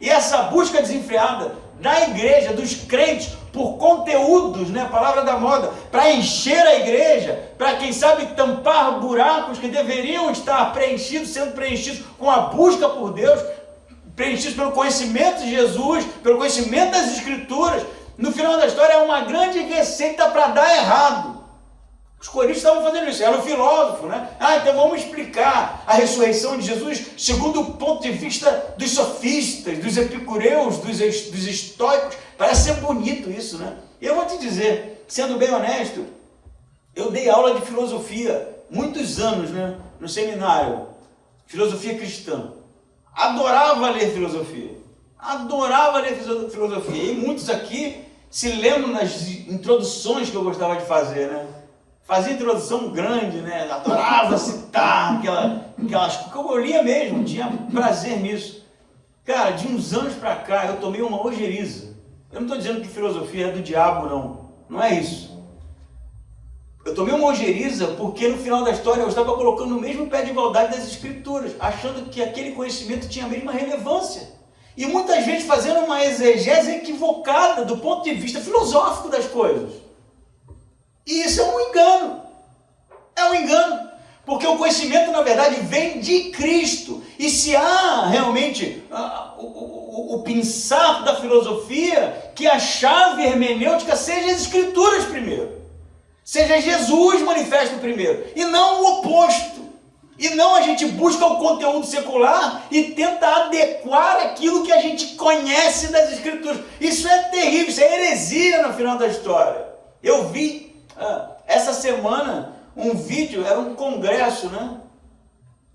E essa busca desenfreada da igreja, dos crentes, por conteúdos, né, palavra da moda, para encher a igreja, para quem sabe tampar buracos que deveriam estar preenchidos, sendo preenchidos com a busca por Deus, preenchidos pelo conhecimento de Jesus, pelo conhecimento das Escrituras. No final da história é uma grande receita para dar errado. Os coríntios estavam fazendo isso, era um filósofo, né? Então vamos explicar a ressurreição de Jesus segundo o ponto de vista dos sofistas, dos epicureus, dos estoicos. Parece ser bonito isso, né? E eu vou te dizer, sendo bem honesto, eu dei aula de filosofia muitos anos, né? No seminário, filosofia cristã. Adorava ler filosofia. Adorava ler filosofia. E muitos aqui se lembram das introduções que eu gostava de fazer, né? Fazia introdução grande, né? Adorava citar aquelas que eu lia mesmo, tinha prazer nisso. Cara, de uns anos pra cá eu tomei uma ojeriza. Eu não estou dizendo que filosofia é do diabo, não. Não é isso. Eu tomei uma ojeriza porque no final da história eu estava colocando no mesmo pé de igualdade das Escrituras, achando que aquele conhecimento tinha a mesma relevância. E muitas vezes fazendo uma exegese equivocada do ponto de vista filosófico das coisas. E isso é um engano. É um engano. Porque o conhecimento, na verdade, vem de Cristo. E se há realmente o pensar da filosofia, que a chave hermenêutica seja as Escrituras primeiro. Seja Jesus manifesto primeiro. E não o oposto. E não a gente busca o conteúdo secular e tenta adequar aquilo que a gente conhece das Escrituras. Isso é terrível, isso é heresia no final da história. Eu vi essa semana um vídeo, era um congresso, né?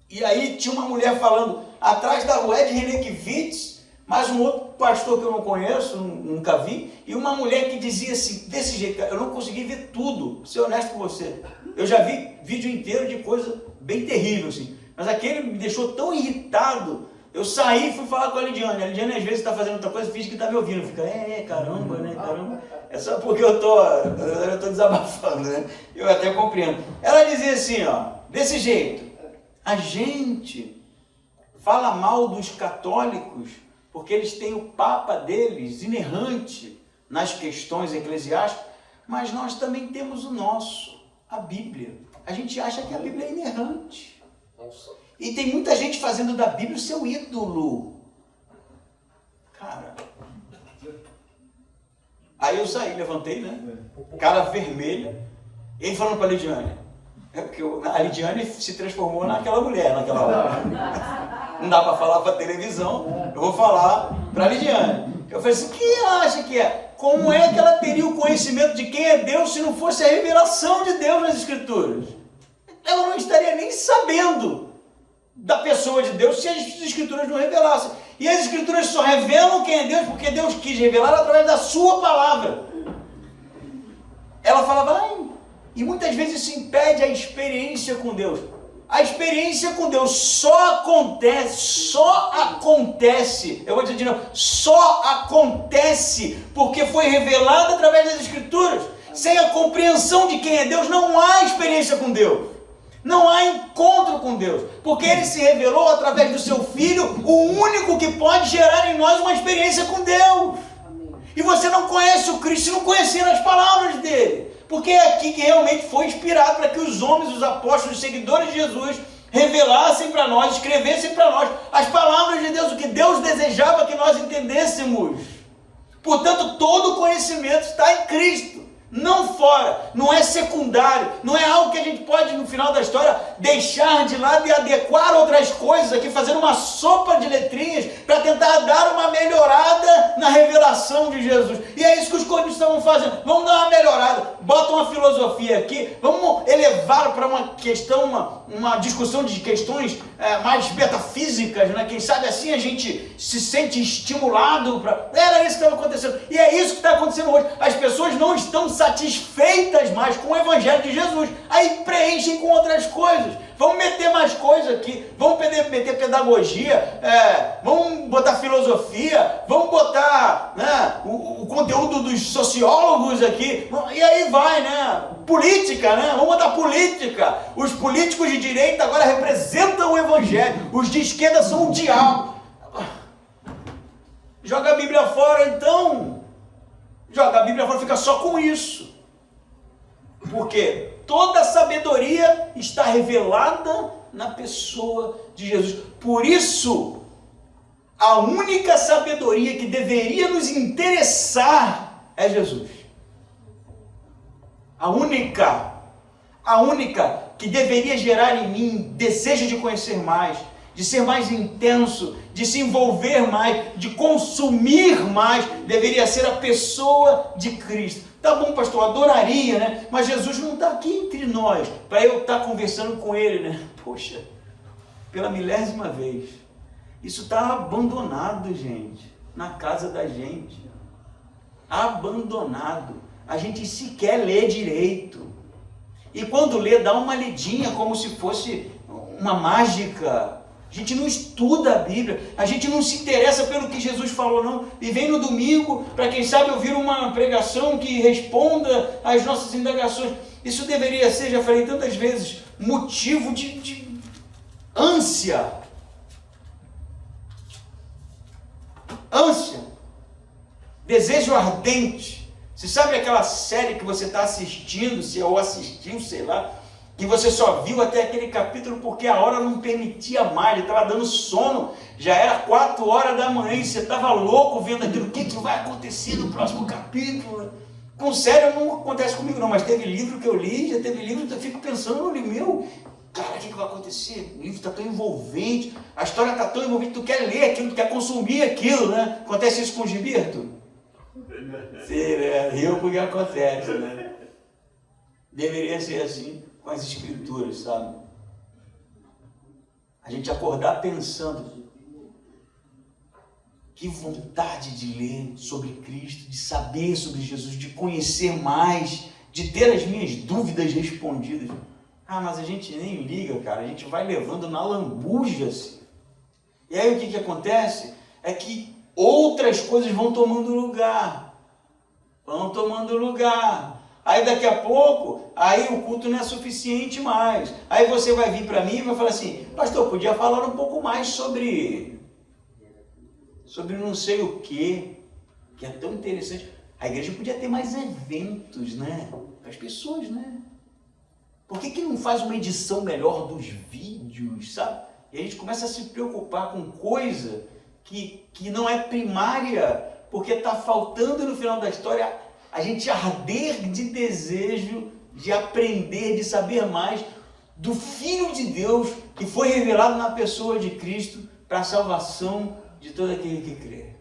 E aí tinha uma mulher falando, atrás da rua de Renekiewicz, mais um outro pastor que eu não conheço, nunca vi, e uma mulher que dizia assim, desse jeito, eu não consegui ver tudo, vou ser honesto com você. Eu já vi vídeo inteiro de coisa bem terrível, assim, mas aquele me deixou tão irritado. Eu saí e fui falar com a Lidiane. A Lidiane às vezes está fazendo outra coisa e finge que está me ouvindo. Fica, caramba, né, caramba. É só porque eu tô desabafando, né? Eu até compreendo. Ela dizia assim, ó, desse jeito, a gente fala mal dos católicos porque eles têm o Papa deles inerrante nas questões eclesiásticas, mas nós também temos o nosso, a Bíblia. A gente acha que a Bíblia é inerrante. Nossa. E tem muita gente fazendo da Bíblia o seu ídolo. Cara. Aí eu saí, levantei, né? Cara vermelha. Ele falando para a Lidiane. É porque a Lidiane se transformou naquela mulher, naquela hora. Não dá para falar para a televisão. Eu vou falar para a Lidiane. Eu falei assim, quem acha que é? Como é que ela teria o conhecimento de quem é Deus se não fosse a revelação de Deus nas Escrituras? Ela não estaria nem sabendo da pessoa de Deus se as Escrituras não revelassem. E as Escrituras só revelam quem é Deus porque Deus quis revelar através da sua palavra. Ela falava, e muitas vezes isso impede a experiência com Deus. A experiência com Deus só acontece, eu vou dizer de novo, só acontece porque foi revelada através das Escrituras. Sem a compreensão de quem é Deus, não há experiência com Deus. Não há encontro com Deus, porque Ele se revelou através do Seu Filho, o único que pode gerar em nós uma experiência com Deus. Amém. E você não conhece o Cristo se não conhecer as palavras dele, porque é aqui que realmente foi inspirado para que os homens, os apóstolos, os seguidores de Jesus, revelassem para nós, escrevessem para nós as palavras de Deus, o que Deus desejava que nós entendêssemos. Portanto, todo o conhecimento está em Cristo. Não fora, não é secundário, não é algo que a gente pode no final da história deixar de lado e adequar outras coisas aqui, fazer uma sopa de letrinhas para tentar dar uma melhorada na revelação de Jesus. E é isso que os coríntios estavam fazendo. Vamos dar uma melhorada, bota uma filosofia aqui, vamos elevar para uma questão, uma discussão de questões mais metafísicas, né? Quem sabe assim a gente se sente estimulado para... Era isso que estava acontecendo. E é isso que está acontecendo hoje. As pessoas não estão satisfeitas mais com o Evangelho de Jesus, aí preenchem com outras coisas. Vamos meter mais coisas aqui, vamos meter pedagogia, vamos botar filosofia, vamos botar, né, o conteúdo dos sociólogos aqui, e aí vai, né? Política, né? Vamos botar política. Os políticos de direita agora representam o Evangelho, os de esquerda são o diabo. Joga a Bíblia fora, então. Joga a Bíblia fora, fica só com isso. Porque toda a sabedoria está revelada na pessoa de Jesus. Por isso, a única sabedoria que deveria nos interessar é Jesus. A única que deveria gerar em mim desejo de conhecer mais, de ser mais intenso, de se envolver mais, de consumir mais, deveria ser a pessoa de Cristo. Tá bom, pastor, adoraria, né? Mas Jesus não está aqui entre nós, para eu estar conversando com Ele, né? Poxa, pela milésima vez. Isso está abandonado, gente, na casa da gente. Abandonado. A gente sequer lê direito. E quando lê, dá uma lidinha como se fosse uma mágica. A gente não estuda a Bíblia, a gente não se interessa pelo que Jesus falou, não. E vem no domingo, para quem sabe ouvir uma pregação que responda às nossas indagações. Isso deveria ser, já falei tantas vezes, motivo de ânsia. Ânsia. Desejo ardente Você sabe aquela série que você está assistindo, ou assistiu, sei lá, que você só viu até aquele capítulo porque a hora não permitia mais, estava dando sono, já era 4 horas da manhã e você estava louco vendo aquilo, o que vai acontecer no próximo capítulo? Com sério, não acontece comigo não, mas teve livro que eu li, já teve livro que eu fico pensando, eu li, meu, cara, o que vai acontecer? O livro está tão envolvente, a história está tão envolvente, tu quer ler aquilo, tu quer consumir aquilo, né? Acontece isso com o Gilberto? Sim, né? Riu porque acontece, né? Deveria ser assim com as escrituras, sabe? A gente acordar pensando, que vontade de ler sobre Cristo, de saber sobre Jesus, de conhecer mais, de ter as minhas dúvidas respondidas. Ah, mas a gente nem liga, cara, a gente vai levando na lambuja, assim. E aí o que acontece? É que outras coisas vão tomando lugar. Aí daqui a pouco, aí o culto não é suficiente mais. Aí você vai vir para mim e vai falar assim, pastor, podia falar um pouco mais sobre não sei o que é tão interessante. A igreja podia ter mais eventos, né? Para as pessoas, né? Por que não faz uma edição melhor dos vídeos, sabe? E a gente começa a se preocupar com coisa que não é primária, porque está faltando no final da história a gente arder de desejo de aprender, de saber mais do Filho de Deus que foi revelado na pessoa de Cristo para a salvação de todo aquele que crê.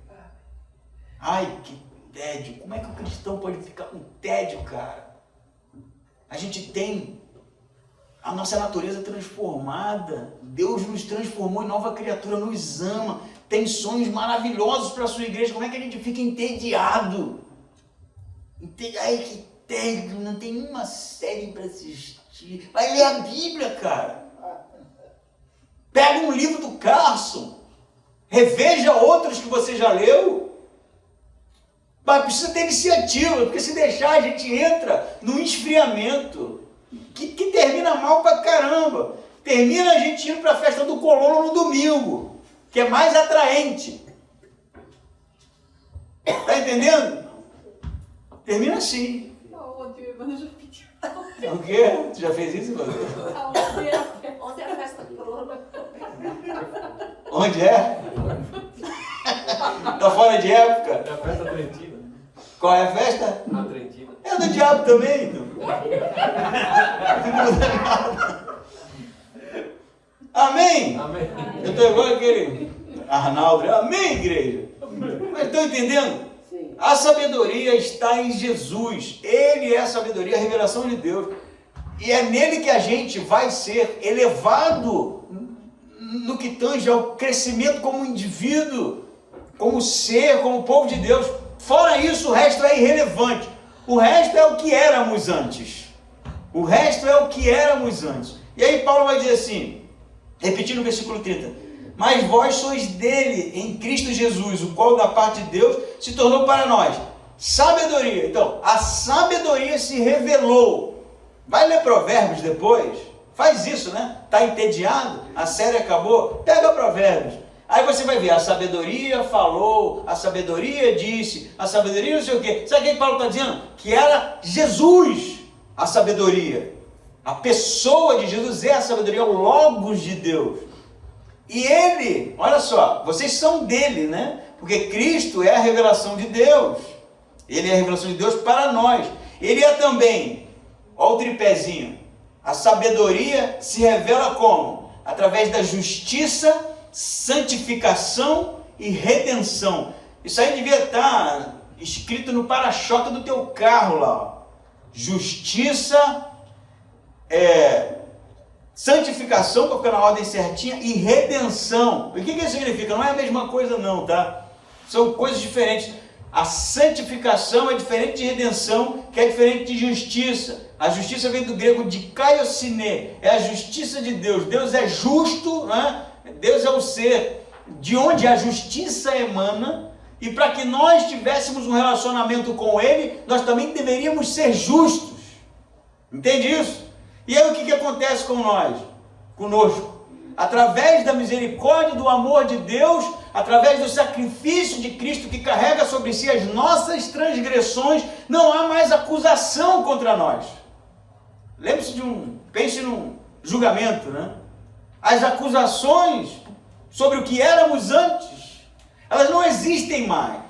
Ai, que tédio! Como é que o cristão pode ficar com tédio, cara? A gente tem a nossa natureza transformada. Deus nos transformou em nova criatura, nos ama, tem sonhos maravilhosos para a sua igreja. Como é que a gente fica entediado? Ai, que tédio! Não tem uma série para assistir. Vai ler a Bíblia, cara. Pega um livro do Carson. Reveja outros que você já leu. Mas precisa ter iniciativa, porque se deixar a gente entra no esfriamento que termina mal pra caramba. Termina a gente indo para a festa do colono no domingo, que é mais atraente. Tá entendendo? Termina assim. O quê? Tu já fez isso, Ivan? Onde é a festa do colono? Onde é? Tá fora de época? É a festa trentina. Qual é a festa? A trentina. É do diabo também, então. Amém? Amém. Eu estou igual aquele Arnaldo. Amém, igreja? Mas estão entendendo? Sim. A sabedoria está em Jesus. Ele é a sabedoria, a revelação de Deus. E é nele que a gente vai ser elevado no que tange ao crescimento como indivíduo, como ser, como povo de Deus. Fora isso, o resto é irrelevante. O resto é o que éramos antes. O resto é o que éramos antes. E aí Paulo vai dizer assim, repetindo o versículo 30. Mas vós sois dele, em Cristo Jesus, o qual da parte de Deus se tornou para nós sabedoria. Então, a sabedoria se revelou. Vai ler Provérbios depois? Faz isso, né? Está entediado? A série acabou? Pega Provérbios. Aí você vai ver, a sabedoria falou, a sabedoria disse, a sabedoria não sei o quê. Sabe o que Paulo está dizendo? Que era Jesus a sabedoria. A pessoa de Jesus é a sabedoria, o Logos de Deus. E ele, olha só, vocês são dele, né? Porque Cristo é a revelação de Deus. Ele é a revelação de Deus para nós. Ele é também, olha o tripézinho, a sabedoria se revela como? Através da justiça, santificação e redenção. Isso aí devia estar escrito no para-choque do teu carro lá. Ó. Justiça, santificação, para ficar na ordem certinha, e redenção. O que isso significa? Não é a mesma coisa não, tá? São coisas diferentes. A santificação é diferente de redenção, que é diferente de justiça. A justiça vem do grego dikaiosine, é a justiça de Deus. Deus é justo, né? Deus é o ser de onde a justiça emana, e para que nós tivéssemos um relacionamento com Ele, nós também deveríamos ser justos. Entende isso? E aí o que acontece com nós? Conosco? através da misericórdia e do amor de Deus, através do sacrifício de Cristo que carrega sobre si as nossas transgressões, não há mais acusação contra nós. Lembre-se pense num julgamento, né? As acusações sobre o que éramos antes, elas não existem mais.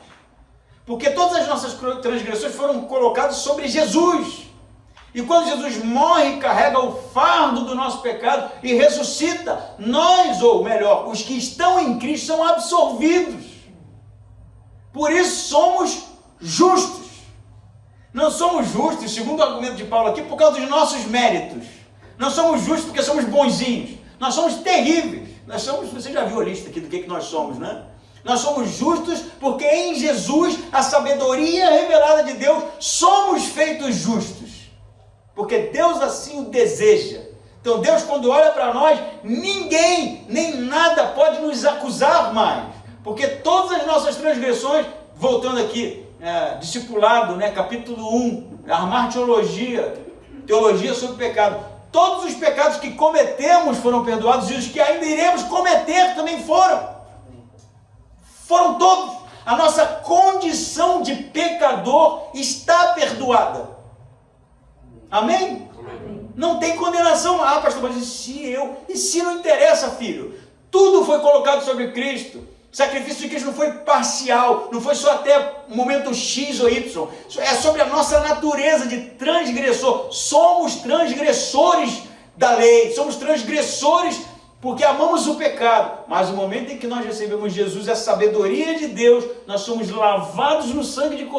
Porque todas as nossas transgressões foram colocadas sobre Jesus. E quando Jesus morre, carrega o fardo do nosso pecado e ressuscita, nós, ou melhor, os que estão em Cristo são absolvidos. Por isso somos justos. Não somos justos, segundo o argumento de Paulo aqui, por causa dos nossos méritos. Não somos justos porque somos bonzinhos. Nós somos terríveis. Você já viu a lista aqui do que nós somos, né? Nós somos justos porque em Jesus, a sabedoria revelada de Deus, somos feitos justos. Porque Deus assim o deseja. Então Deus, quando olha para nós, ninguém, nem nada pode nos acusar mais. Porque todas as nossas transgressões, voltando aqui, discipulado, né, capítulo 1, armar teologia sobre o pecado. Todos os pecados que cometemos foram perdoados e os que ainda iremos cometer também foram. Foram todos. A nossa condição de pecador está perdoada. Amém? Amém? Não tem condenação. Ah, pastor, mas e se não interessa, filho? Tudo foi colocado sobre Cristo. O sacrifício de Cristo não foi parcial, não foi só até um momento X ou Y. É sobre a nossa natureza de transgressor. Somos transgressores da lei, somos transgressores porque amamos o pecado. Mas no momento em que nós recebemos Jesus, a sabedoria de Deus, nós somos lavados no sangue do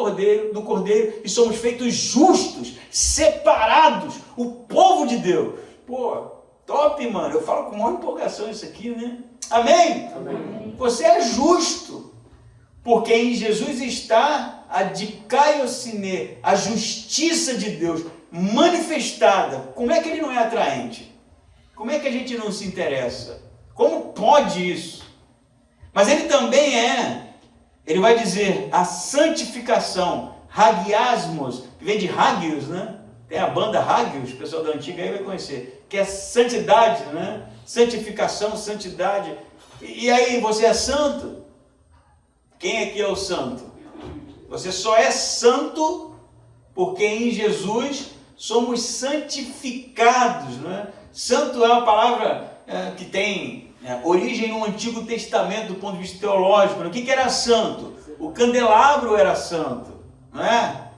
Cordeiro e somos feitos justos, separados, o povo de Deus. Pô, top, mano. Eu falo com maior empolgação isso aqui, né? Amém? Amém. Você é justo, porque em Jesus está a dikaiosine, a justiça de Deus manifestada. Como é que ele não é atraente? Como é que a gente não se interessa? Como pode isso? Mas ele também ele vai dizer, a santificação, hagiasmos, que vem de hagios, né? Tem a banda Hagios, o pessoal da antiga aí vai conhecer, que é santidade, né? Santificação, santidade. E aí, você é santo? Quem aqui é o santo? Você só é santo porque em Jesus somos santificados, né? Santo é uma palavra que tem origem no Antigo Testamento do ponto de vista teológico. O que era santo? O candelabro era santo, não é?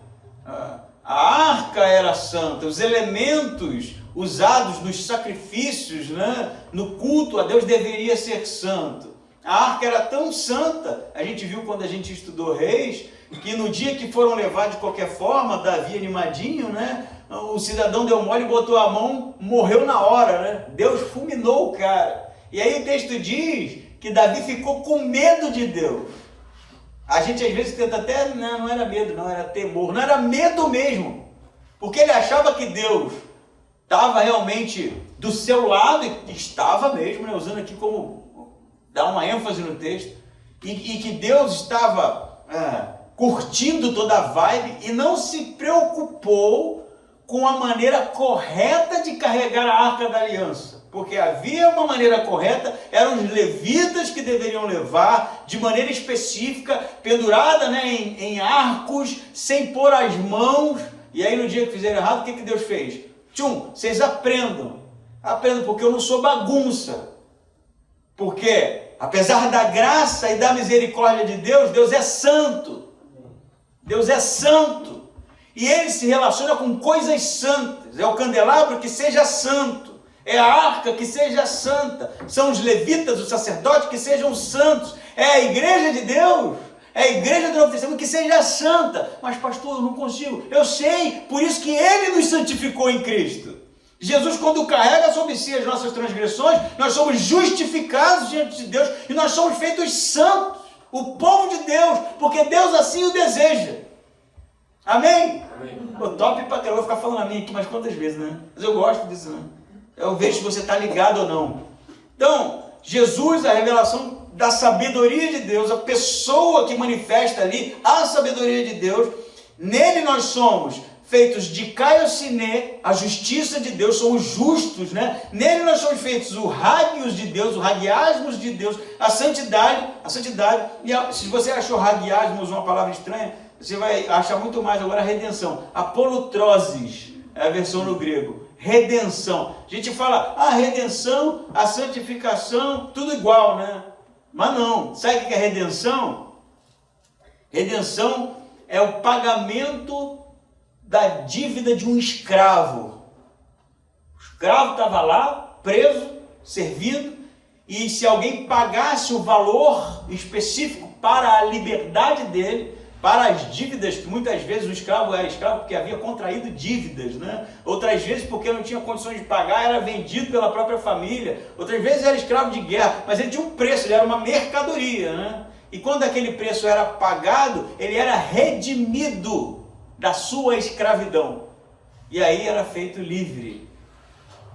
A arca era santa, os elementos usados nos sacrifícios, né, no culto a Deus deveria ser santo. A arca era tão santa, a gente viu quando a gente estudou Reis, que no dia que foram levar de qualquer forma, Davi animadinho, né, o cidadão deu mole e botou a mão, morreu na hora, né? Deus fulminou o cara. E aí o texto diz que Davi ficou com medo de Deus. A gente às vezes tenta até, não era medo, não era temor, não era medo mesmo, porque ele achava que Deus estava realmente do seu lado, e estava mesmo, né, usando aqui como dar uma ênfase no texto, e que Deus estava curtindo toda a vibe e não se preocupou com a maneira correta de carregar a Arca da Aliança. Porque havia uma maneira correta, eram os levitas que deveriam levar, de maneira específica, pendurada, né, em arcos, sem pôr as mãos. E aí no dia que fizeram errado, o que Deus fez? Vocês aprendam, porque eu não sou bagunça. Porque, apesar da graça e da misericórdia de Deus, Deus é santo. Deus é santo. E Ele se relaciona com coisas santas. É o candelabro que seja santo. É a arca que seja santa. São os levitas, os sacerdotes que sejam santos. É a igreja de Deus. É a igreja do Novo Testamento que seja santa. Mas pastor, eu não consigo. Eu sei, por isso que Ele nos santificou em Cristo. Jesus, quando carrega sobre si as nossas transgressões, nós somos justificados diante de Deus e nós somos feitos santos. O povo de Deus, porque Deus assim o deseja. Amém? Amém. Pô, top pra caramba, eu vou ficar falando a mim aqui mais quantas vezes, né? Mas eu gosto disso, né? Eu vejo se você está ligado ou não. Então, Jesus, a revelação da sabedoria de Deus, a pessoa que manifesta ali a sabedoria de Deus, nele nós somos feitos de Caiociné, a justiça de Deus, somos justos, né? Nele nós somos feitos o hagios de Deus, o hagiasmos de Deus, a santidade, e se você achou hagiasmos uma palavra estranha, você vai achar muito mais agora a redenção, apolutrosis, é a versão no grego, redenção. A gente fala, a redenção, a santificação, tudo igual, né? Mas não, sabe o que é redenção? Redenção é o pagamento da dívida de um escravo. O escravo estava lá, preso, servindo, e se alguém pagasse o valor específico para a liberdade dele, para as dívidas, que muitas vezes o escravo era escravo porque havia contraído dívidas, né? Outras vezes porque não tinha condições de pagar, era vendido pela própria família, outras vezes era escravo de guerra, mas ele tinha um preço, ele era uma mercadoria, né? E quando aquele preço era pagado, ele era redimido da sua escravidão. E aí era feito livre.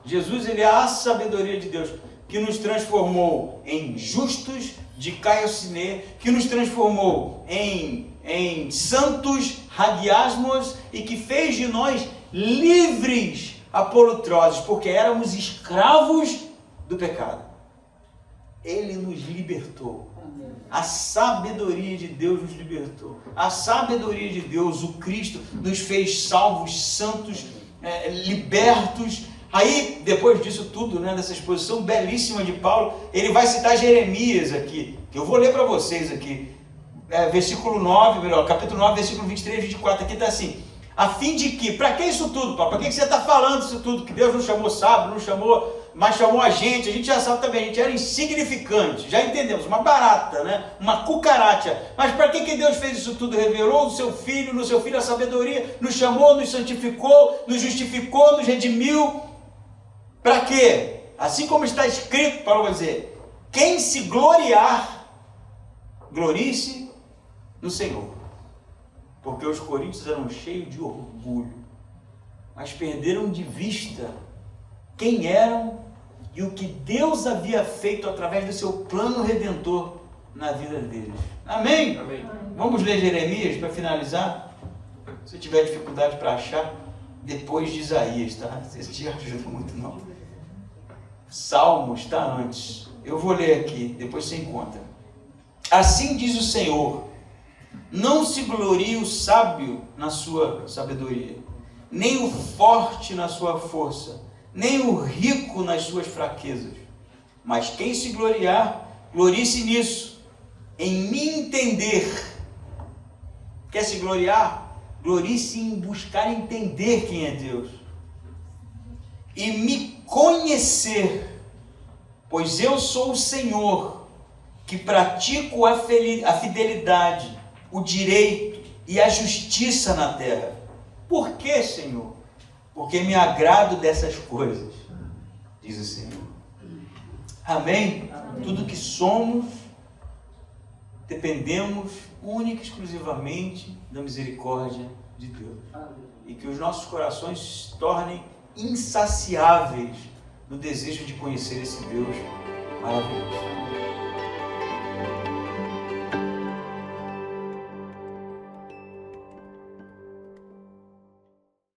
Jesus, ele é a sabedoria de Deus, que nos transformou em justos de Caiociné, que nos transformou em santos hagiasmos e que fez de nós livres apolutrosos, porque éramos escravos do pecado. Ele nos libertou. A sabedoria de Deus nos libertou. A sabedoria de Deus, o Cristo, nos fez salvos, santos, libertos. Aí, depois disso tudo, né, dessa exposição belíssima de Paulo, ele vai citar Jeremias aqui, que eu vou ler para vocês aqui. Versículo 9, capítulo 9, versículo 23 e 24, aqui está assim: a fim de que, para que isso tudo, Paulo? Para que você está falando isso tudo? Que Deus não chamou sábio, não chamou, mas chamou a gente já sabe também, a gente era insignificante, já entendemos, uma barata, né? Uma cucaracha. Mas para que Deus fez isso tudo? Revelou no seu Filho a sabedoria, nos chamou, nos santificou, nos justificou, nos redimiu. Para quê? Assim como está escrito, Paulo vai dizer, quem se gloriar, glorie-se no Senhor. Porque os coríntios eram cheios de orgulho, mas perderam de vista quem eram e o que Deus havia feito através do seu plano redentor na vida deles. Amém? Amém. Vamos ler Jeremias para finalizar? Se tiver dificuldade para achar, depois de Isaías, tá? Vocês te ajudam muito não. Salmos está antes. Eu vou ler aqui, depois você encontra. Assim diz o Senhor: não se glorie o sábio na sua sabedoria, nem o forte na sua força, nem o rico nas suas fraquezas. Mas quem se gloriar, glorie-se nisso, em me entender. Quer se gloriar? Glorie-se em buscar entender quem é Deus. E me conhecer, pois eu sou o Senhor, que pratico a fidelidade, o direito e a justiça na terra. Por que, Senhor? Porque me agrado dessas coisas, diz o Senhor. Amém? Amém. Tudo que somos, dependemos única e exclusivamente da misericórdia de Deus. E que os nossos corações se tornem insaciáveis no desejo de conhecer esse Deus maravilhoso.